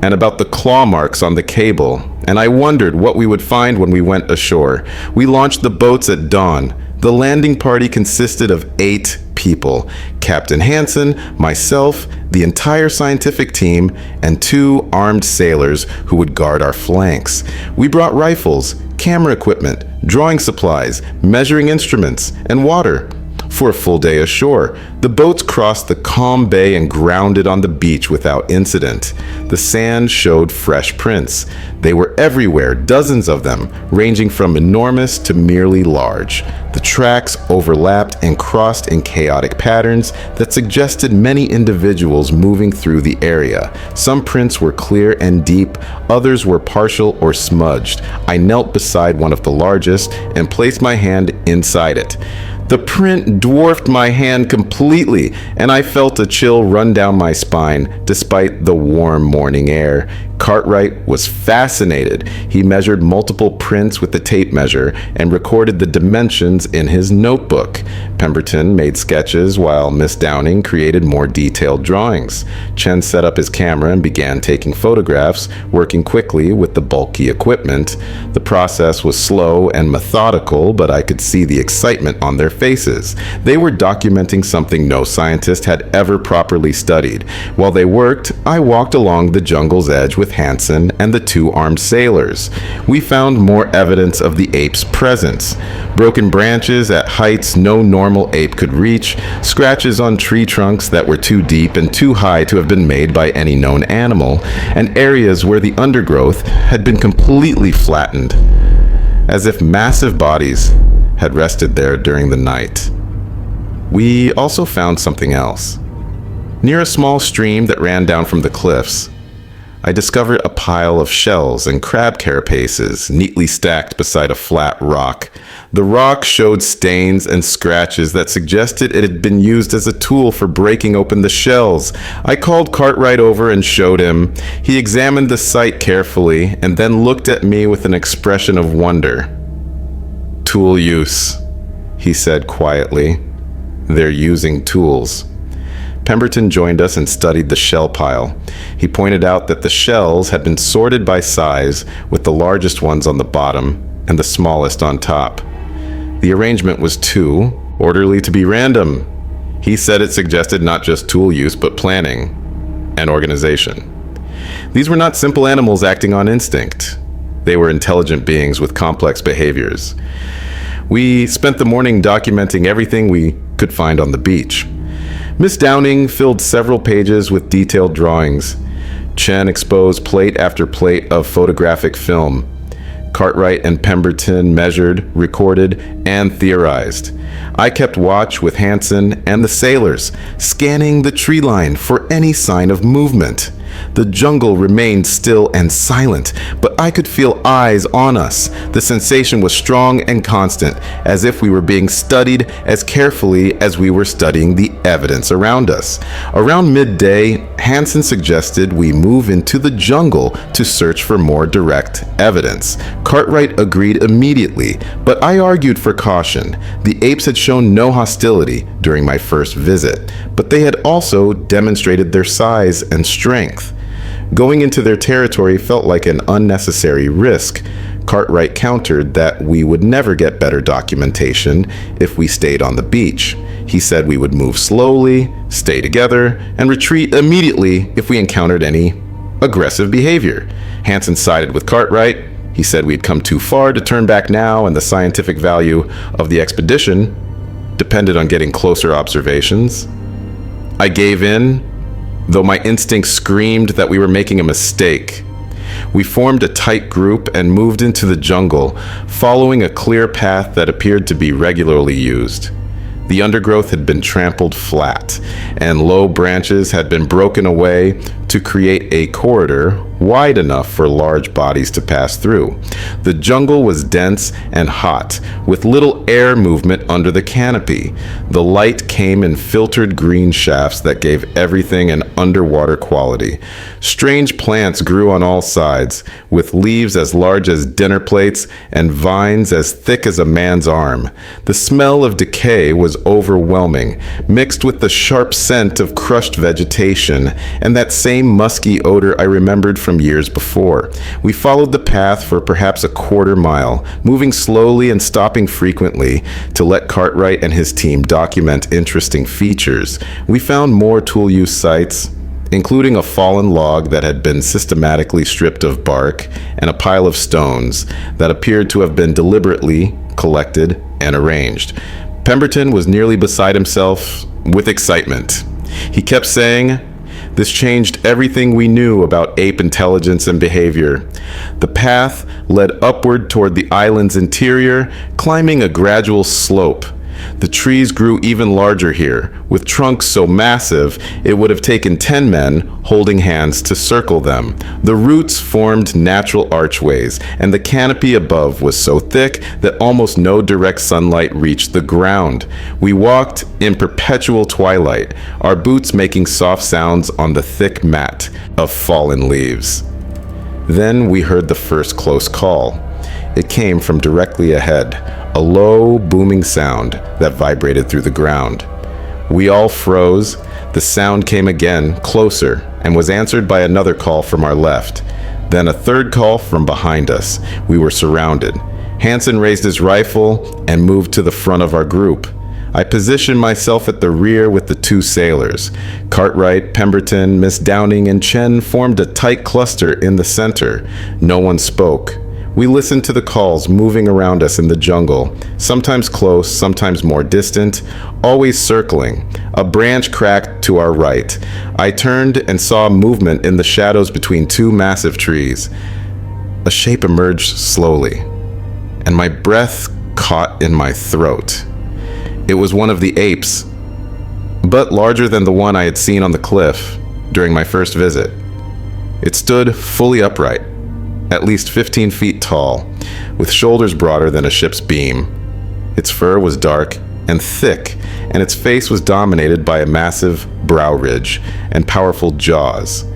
and about the claw marks on the cable, and I wondered what we would find when we went ashore. We launched the boats at dawn. The landing party consisted of 8 people: Captain Hansen, myself, the entire scientific team, and 2 armed sailors who would guard our flanks. We brought rifles, camera equipment, drawing supplies, measuring instruments, and water. For a full day ashore, the boats crossed the calm bay and grounded on the beach without incident. The sand showed fresh prints. They were everywhere, dozens of them, ranging from enormous to merely large. The tracks overlapped and crossed in chaotic patterns that suggested many individuals moving through the area. Some prints were clear and deep, others were partial or smudged. I knelt beside one of the largest and placed my hand inside it. The print dwarfed my hand completely, and I felt a chill run down my spine despite the warm morning air. Cartwright was fascinated. He measured multiple prints with the tape measure and recorded the dimensions in his notebook. Pemberton made sketches while Miss Downing created more detailed drawings. Chen set up his camera and began taking photographs, working quickly with the bulky equipment. The process was slow and methodical, but I could see the excitement on their faces. They were documenting something no scientist had ever properly studied. While they worked, I walked along the jungle's edge with Hansen and the 2 armed sailors. We found more evidence of the ape's presence. Broken branches at heights no normal ape could reach, scratches on tree trunks that were too deep and too high to have been made by any known animal, and areas where the undergrowth had been completely flattened, as if massive bodies had rested there during the night. We also found something else. Near a small stream that ran down from the cliffs, I discovered a pile of shells and crab carapaces neatly stacked beside a flat rock. The rock showed stains and scratches that suggested it had been used as a tool for breaking open the shells. I called Cartwright over and showed him. He examined the site carefully and then looked at me with an expression of wonder. "Tool use," he said quietly. "They're using tools." Pemberton joined us and studied the shell pile. He pointed out that the shells had been sorted by size, with the largest ones on the bottom and the smallest on top. The arrangement was too orderly to be random. He said it suggested not just tool use, but planning and organization. These were not simple animals acting on instinct. They were intelligent beings with complex behaviors. We spent the morning documenting everything we could find on the beach. Miss Downing filled several pages with detailed drawings. Chen exposed plate after plate of photographic film. Cartwright and Pemberton measured, recorded, and theorized. I kept watch with Hansen and the sailors, scanning the tree line for any sign of movement. The jungle remained still and silent, but I could feel eyes on us. The sensation was strong and constant, as if we were being studied as carefully as we were studying the evidence around us. Around midday, Hansen suggested we move into the jungle to search for more direct evidence. Cartwright agreed immediately, but I argued for caution. The apes had shown no hostility during my first visit, but they had also demonstrated their size and strength. Going into their territory felt like an unnecessary risk. Cartwright countered that we would never get better documentation if we stayed on the beach. He said we would move slowly, stay together, and retreat immediately if we encountered any aggressive behavior. Hansen sided with Cartwright. He said we'd come too far to turn back now, and the scientific value of the expedition depended on getting closer observations. I gave in, though my instincts screamed that we were making a mistake. We formed a tight group and moved into the jungle, following a clear path that appeared to be regularly used. The undergrowth had been trampled flat, and low branches had been broken away to create a corridor wide enough for large bodies to pass through. The jungle was dense and hot, with little air movement under the canopy. The light came in filtered green shafts that gave everything an underwater quality. Strange plants grew on all sides, with leaves as large as dinner plates and vines as thick as a man's arm. The smell of decay was overwhelming, mixed with the sharp scent of crushed vegetation and that same musky odor I remembered from from years before. We followed the path for perhaps a quarter mile, moving slowly and stopping frequently to let Cartwright and his team document interesting features. We found more tool use sites, including a fallen log that had been systematically stripped of bark and a pile of stones that appeared to have been deliberately collected and arranged. Pemberton was nearly beside himself with excitement. He kept saying, "This changed everything we knew about ape intelligence and behavior." The path led upward toward the island's interior, climbing a gradual slope. The trees grew even larger here, with trunks so massive it would have taken 10 men holding hands to circle them. The roots formed natural archways, and the canopy above was so thick that almost no direct sunlight reached the ground. We walked in perpetual twilight, our boots making soft sounds on the thick mat of fallen leaves. Then we heard the first close call. It came from directly ahead, a low, booming sound that vibrated through the ground. We all froze. The sound came again, closer, and was answered by another call from our left. Then a third call from behind us. We were surrounded. Hansen raised his rifle and moved to the front of our group. I positioned myself at the rear with the two sailors. Cartwright, Pemberton, Miss Downing, and Chen formed a tight cluster in the center. No one spoke. We listened to the calls moving around us in the jungle, sometimes close, sometimes more distant, always circling. A branch cracked to our right. I turned and saw movement in the shadows between two massive trees. A shape emerged slowly, and my breath caught in my throat. It was one of the apes, but larger than the one I had seen on the cliff during my first visit. It stood fully upright, at least 15 feet tall, with shoulders broader than a ship's beam. Its fur was dark and thick, and its face was dominated by a massive brow ridge and powerful jaws.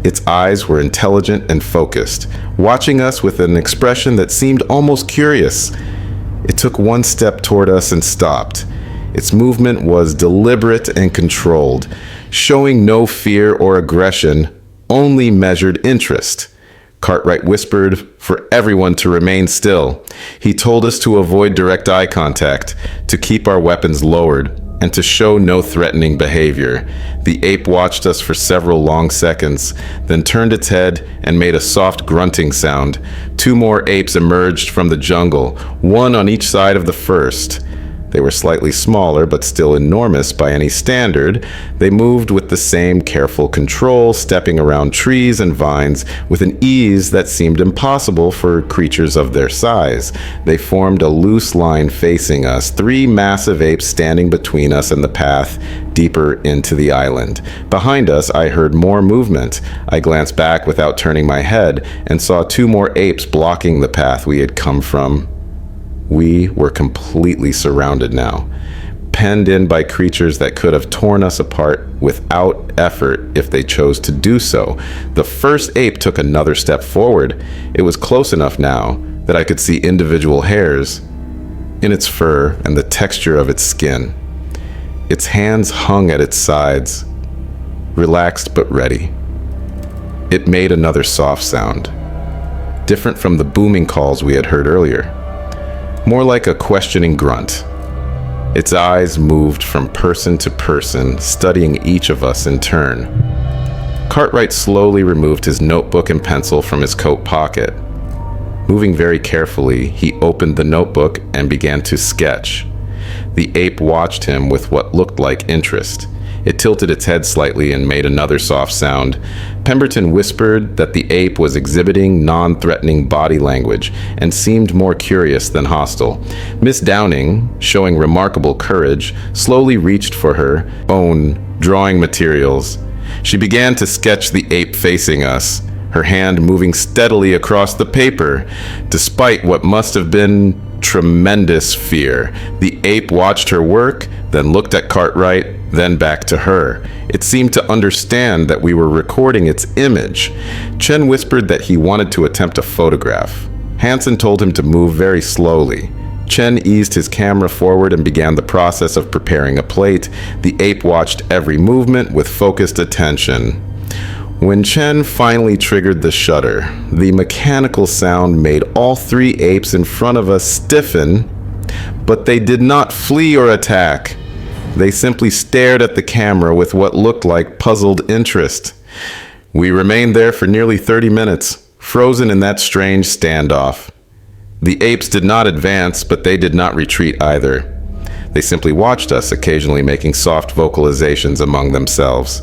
Its eyes were intelligent and focused, watching us with an expression that seemed almost curious. It took one step toward us and stopped. Its movement was deliberate and controlled, showing no fear or aggression, only measured interest. Cartwright whispered for everyone to remain still. He told us to avoid direct eye contact, to keep our weapons lowered, and to show no threatening behavior. The ape watched us for several long seconds, then turned its head and made a soft grunting sound. Two more apes emerged from the jungle, one on each side of the first. They were slightly smaller, but still enormous by any standard. They moved with the same careful control, stepping around trees and vines with an ease that seemed impossible for creatures of their size. They formed a loose line facing us, three massive apes standing between us and the path deeper into the island. Behind us, I heard more movement. I glanced back without turning my head and saw two more apes blocking the path we had come from. We were completely surrounded now, penned in by creatures that could have torn us apart without effort if they chose to do so. The first ape took another step forward. It was close enough now that I could see individual hairs in its fur and the texture of its skin. Its hands hung at its sides, relaxed but ready. It made another soft sound, different from the booming calls we had heard earlier. More like a questioning grunt. Its eyes moved from person to person, studying each of us in turn. Cartwright slowly removed his notebook and pencil from his coat pocket. Moving very carefully, he opened the notebook and began to sketch. The ape watched him with what looked like interest. It tilted its head slightly and made another soft sound. Pemberton whispered that the ape was exhibiting non-threatening body language and seemed more curious than hostile. Miss Downing, showing remarkable courage, slowly reached for her own drawing materials. She began to sketch the ape facing us, her hand moving steadily across the paper. Despite what must have been tremendous fear, the ape watched her work, then looked at Cartwright, then back to her. It seemed to understand that we were recording its image. Chen whispered that he wanted to attempt a photograph. Hansen told him to move very slowly. Chen eased his camera forward and began the process of preparing a plate. The ape watched every movement with focused attention. When Chen finally triggered the shutter, the mechanical sound made all three apes in front of us stiffen, but they did not flee or attack. They simply stared at the camera with what looked like puzzled interest. We remained there for nearly 30 minutes, frozen in that strange standoff. The apes did not advance, but they did not retreat either. They simply watched us, occasionally making soft vocalizations among themselves.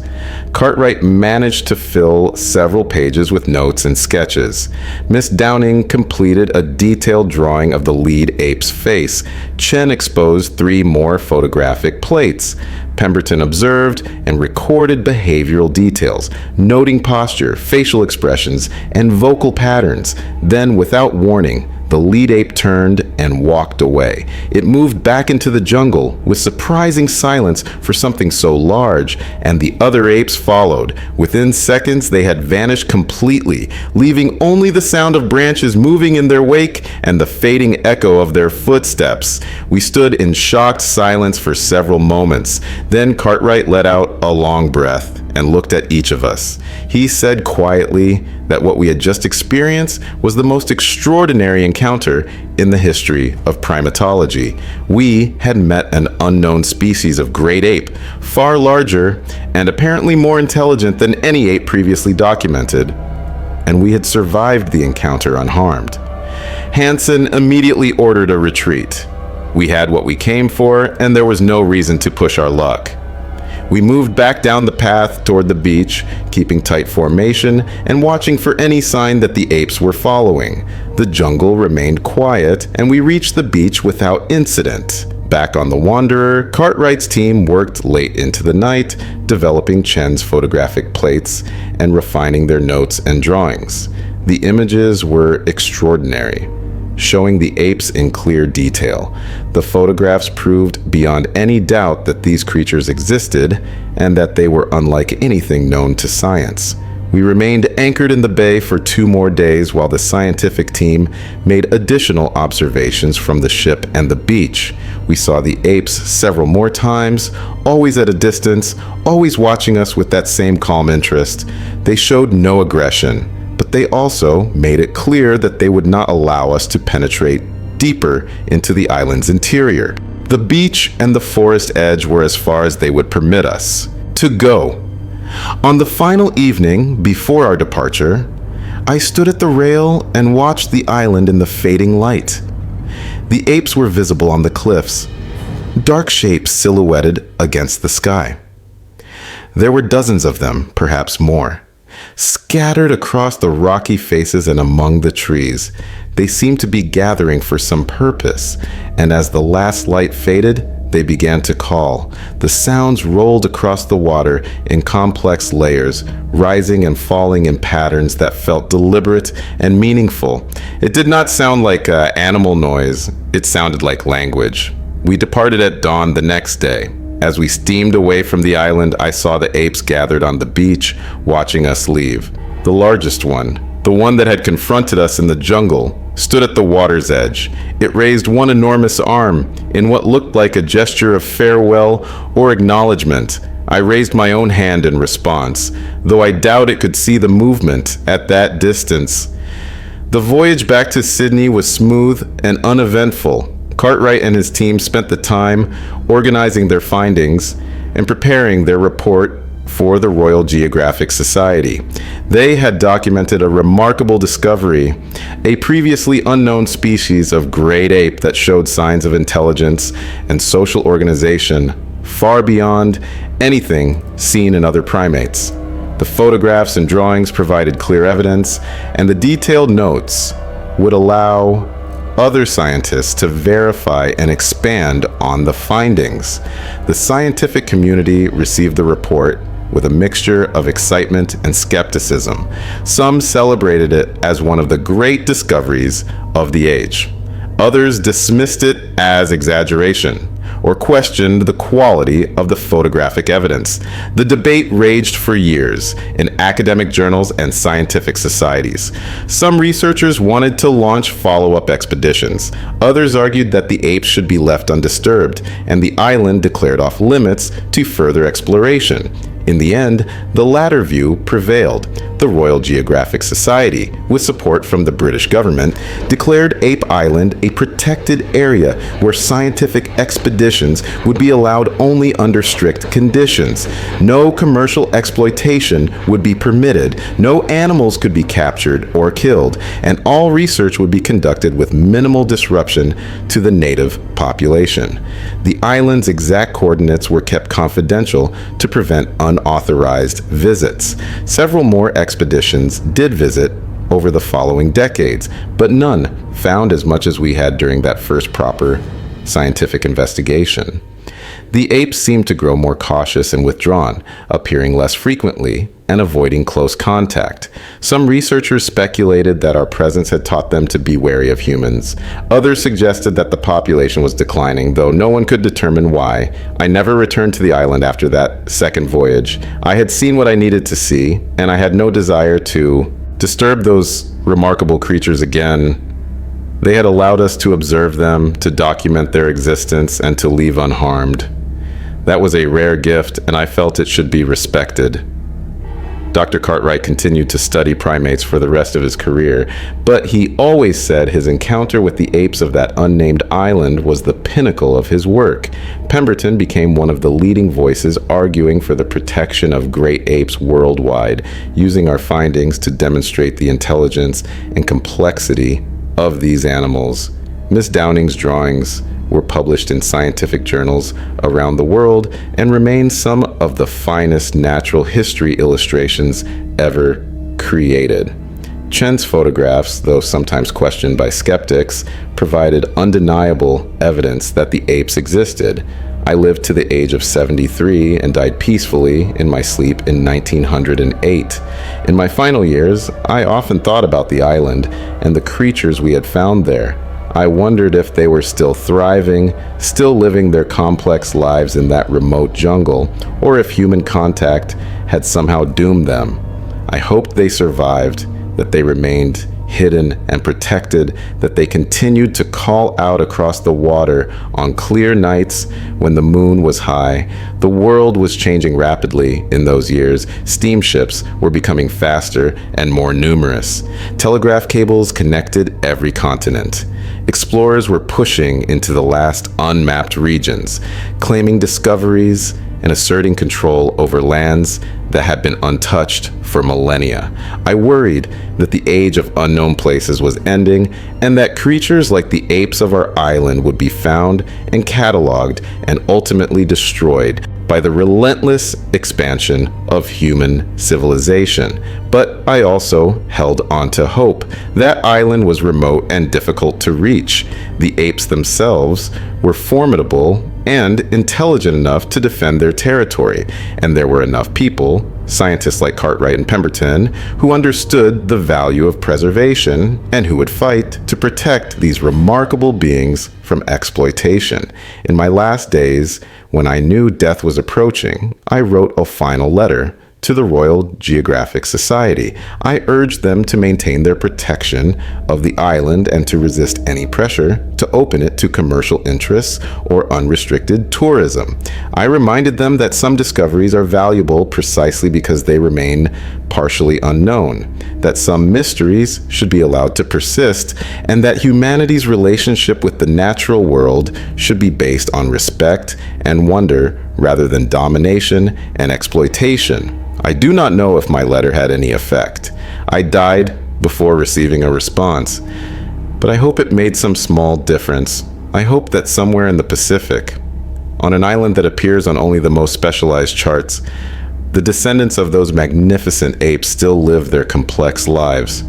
Cartwright managed to fill several pages with notes and sketches. Miss Downing completed a detailed drawing of the lead ape's face. Chen exposed 3 more photographic plates. Pemberton observed and recorded behavioral details, noting posture, facial expressions, and vocal patterns. Then, without warning, the lead ape turned and walked away. It moved back into the jungle with surprising silence for something so large, and the other apes followed. Within seconds, they had vanished completely, leaving only the sound of branches moving in their wake and the fading echo of their footsteps. We stood in shocked silence for several moments. Then Cartwright let out a long breath and looked at each of us. He said quietly that what we had just experienced was the most extraordinary encounter in the history of primatology. We had met an unknown species of great ape, far larger and apparently more intelligent than any ape previously documented, and we had survived the encounter unharmed. Hansen immediately ordered a retreat. We had what we came for, and there was no reason to push our luck. We moved back down the path toward the beach, keeping tight formation and watching for any sign that the apes were following. The jungle remained quiet, and we reached the beach without incident. Back on the Wanderer, Cartwright's team worked late into the night, developing Chen's photographic plates and refining their notes and drawings. The images were extraordinary, showing the apes in clear detail. The photographs proved beyond any doubt that these creatures existed and that they were unlike anything known to science. We remained anchored in the bay for 2 more days while the scientific team made additional observations from the ship and the beach. We saw the apes several more times, always at a distance, always watching us with that same calm interest. They showed no aggression, but they also made it clear that they would not allow us to penetrate deeper into the island's interior. The beach and the forest edge were as far as they would permit us to go. On the final evening before our departure, I stood at the rail and watched the island in the fading light. The apes were visible on the cliffs, dark shapes silhouetted against the sky. There were dozens of them, perhaps more, scattered across the rocky faces and among the trees. They seemed to be gathering for some purpose, and as the last light faded, they began to call. The sounds rolled across the water in complex layers, rising and falling in patterns that felt deliberate and meaningful. It did not sound like animal noise, it sounded like language. We departed at dawn the next day. As we steamed away from the island, I saw the apes gathered on the beach, watching us leave. The largest one, the one that had confronted us in the jungle, stood at the water's edge. It raised one enormous arm in what looked like a gesture of farewell or acknowledgement. I raised my own hand in response, though I doubt it could see the movement at that distance. The voyage back to Sydney was smooth and uneventful. Cartwright and his team spent the time organizing their findings and preparing their report for the Royal Geographic Society. They had documented a remarkable discovery, a previously unknown species of great ape that showed signs of intelligence and social organization far beyond anything seen in other primates. The photographs and drawings provided clear evidence, and the detailed notes would allow other scientists to verify and expand on the findings. The scientific community received the report with a mixture of excitement and skepticism. Some celebrated it as one of the great discoveries of the age. Others dismissed it as exaggeration or questioned the quality of the photographic evidence. The debate raged for years in academic journals and scientific societies. Some researchers wanted to launch follow-up expeditions. Others argued that the apes should be left undisturbed, and the island declared off limits to further exploration. In the end, the latter view prevailed. The Royal Geographic Society, with support from the British government, declared Ape Island a protected area where scientific expeditions would be allowed only under strict conditions. No commercial exploitation would be permitted, no animals could be captured or killed, and all research would be conducted with minimal disruption to the native population. The island's exact coordinates were kept confidential to prevent unauthorized visits. Several more expeditions did visit over the following decades, but none found as much as we had during that first proper scientific investigation. The apes seemed to grow more cautious and withdrawn, appearing less frequently and avoiding close contact. Some researchers speculated that our presence had taught them to be wary of humans. Others suggested that the population was declining, though no one could determine why. I never returned to the island after that second voyage. I had seen what I needed to see, and I had no desire to disturb those remarkable creatures again. They had allowed us to observe them, to document their existence, and to leave unharmed. That was a rare gift, and I felt it should be respected. Dr. Cartwright continued to study primates for the rest of his career, but he always said his encounter with the apes of that unnamed island was the pinnacle of his work. Pemberton became one of the leading voices arguing for the protection of great apes worldwide, using our findings to demonstrate the intelligence and complexity of these animals. Miss Downing's drawings were published in scientific journals around the world and remain some of the finest natural history illustrations ever created. Chen's photographs, though sometimes questioned by skeptics, provided undeniable evidence that the apes existed. I lived to the age of 73 and died peacefully in my sleep in 1908. In my final years, I often thought about the island and the creatures we had found there. I wondered if they were still thriving, still living their complex lives in that remote jungle, or if human contact had somehow doomed them. I hoped they survived, that they remained hidden and protected, that they continued to call out across the water on clear nights when the moon was high. The world was changing rapidly in those years. Steamships were becoming faster and more numerous. Telegraph cables connected every continent. Explorers were pushing into the last unmapped regions, claiming discoveries and asserting control over lands that had been untouched for millennia. I worried that the age of unknown places was ending and that creatures like the apes of our island would be found and cataloged and ultimately destroyed by the relentless expansion of human civilization. But I also held on to hope. That island was remote and difficult to reach. The apes themselves were formidable and intelligent enough to defend their territory, and there were enough people, scientists like Cartwright and Pemberton, who understood the value of preservation and who would fight to protect these remarkable beings from exploitation. In my last days, when I knew death was approaching, I wrote a final letter to the Royal Geographic Society. I urged them to maintain their protection of the island and to resist any pressure to open it to commercial interests or unrestricted tourism. I reminded them that some discoveries are valuable precisely because they remain partially unknown, that some mysteries should be allowed to persist, and that humanity's relationship with the natural world should be based on respect and wonder rather than domination and exploitation. I do not know if my letter had any effect. I died before receiving a response, but I hope it made some small difference. I hope that somewhere in the Pacific, on an island that appears on only the most specialized charts, the descendants of those magnificent apes still live their complex lives.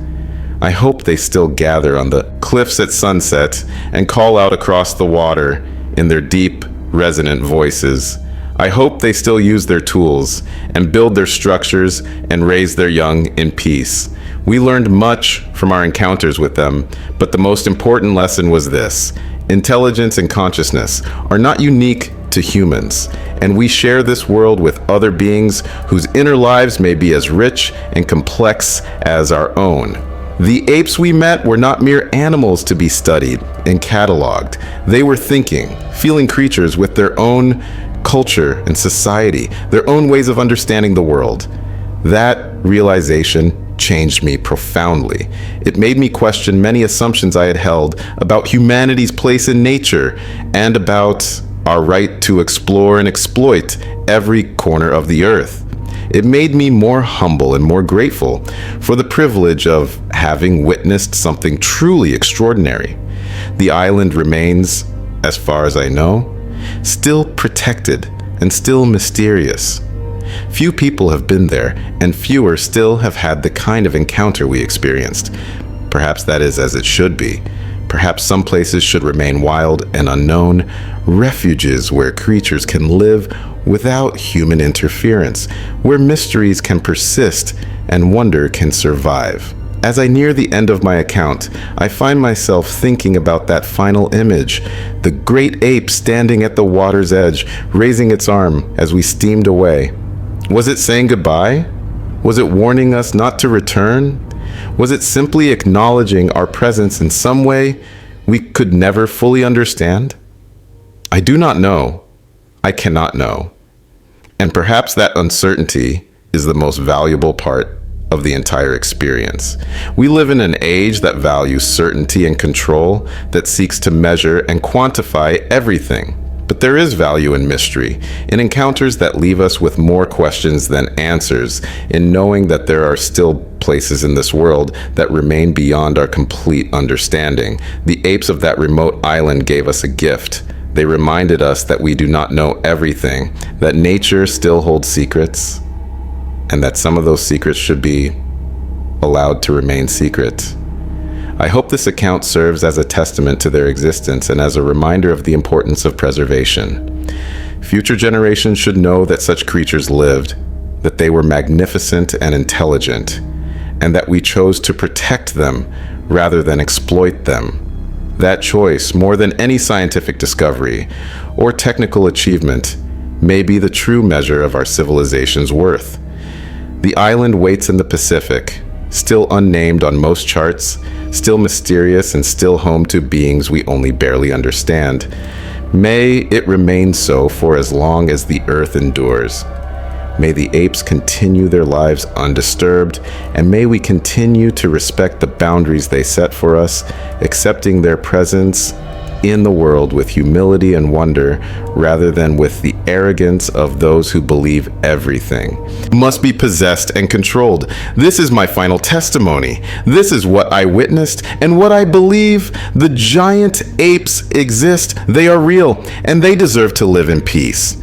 I hope they still gather on the cliffs at sunset and call out across the water in their deep, resonant voices. I hope they still use their tools and build their structures and raise their young in peace. We learned much from our encounters with them, but the most important lesson was this: intelligence and consciousness are not unique to humans, and we share this world with other beings whose inner lives may be as rich and complex as our own. The apes we met were not mere animals to be studied and cataloged. They were thinking, feeling creatures with their own culture and society, their own ways of understanding the world. That realization changed me profoundly. It made me question many assumptions I had held about humanity's place in nature and about our right to explore and exploit every corner of the earth. It made me more humble and more grateful for the privilege of having witnessed something truly extraordinary. The island remains, as far as I know, still protected and still mysterious. Few people have been there, and fewer still have had the kind of encounter we experienced. Perhaps that is as it should be. Perhaps some places should remain wild and unknown, refuges where creatures can live without human interference, where mysteries can persist and wonder can survive. As I near the end of my account, I find myself thinking about that final image, the great ape standing at the water's edge, raising its arm as we steamed away. Was it saying goodbye? Was it warning us not to return? Was it simply acknowledging our presence in some way we could never fully understand? I do not know. I cannot know. And perhaps that uncertainty is the most valuable part of the entire experience. We live in an age that values certainty and control, that seeks to measure and quantify everything. But there is value in mystery, in encounters that leave us with more questions than answers, in knowing that there are still places in this world that remain beyond our complete understanding. The apes of that remote island gave us a gift. They reminded us that we do not know everything, that nature still holds secrets, and that some of those secrets should be allowed to remain secret. I hope this account serves as a testament to their existence and as a reminder of the importance of preservation. Future generations should know that such creatures lived, that they were magnificent and intelligent, and that we chose to protect them rather than exploit them. That choice, more than any scientific discovery or technical achievement, may be the true measure of our civilization's worth. The island waits in the Pacific, still unnamed on most charts, still mysterious and still home to beings we only barely understand. May it remain so for as long as the earth endures. May the apes continue their lives undisturbed, and may we continue to respect the boundaries they set for us, accepting their presence in the world with humility and wonder rather than with the arrogance of those who believe everything must be possessed and controlled. This is my final testimony. This is what I witnessed and what I believe. The giant apes exist. They are real, and they deserve to live in peace.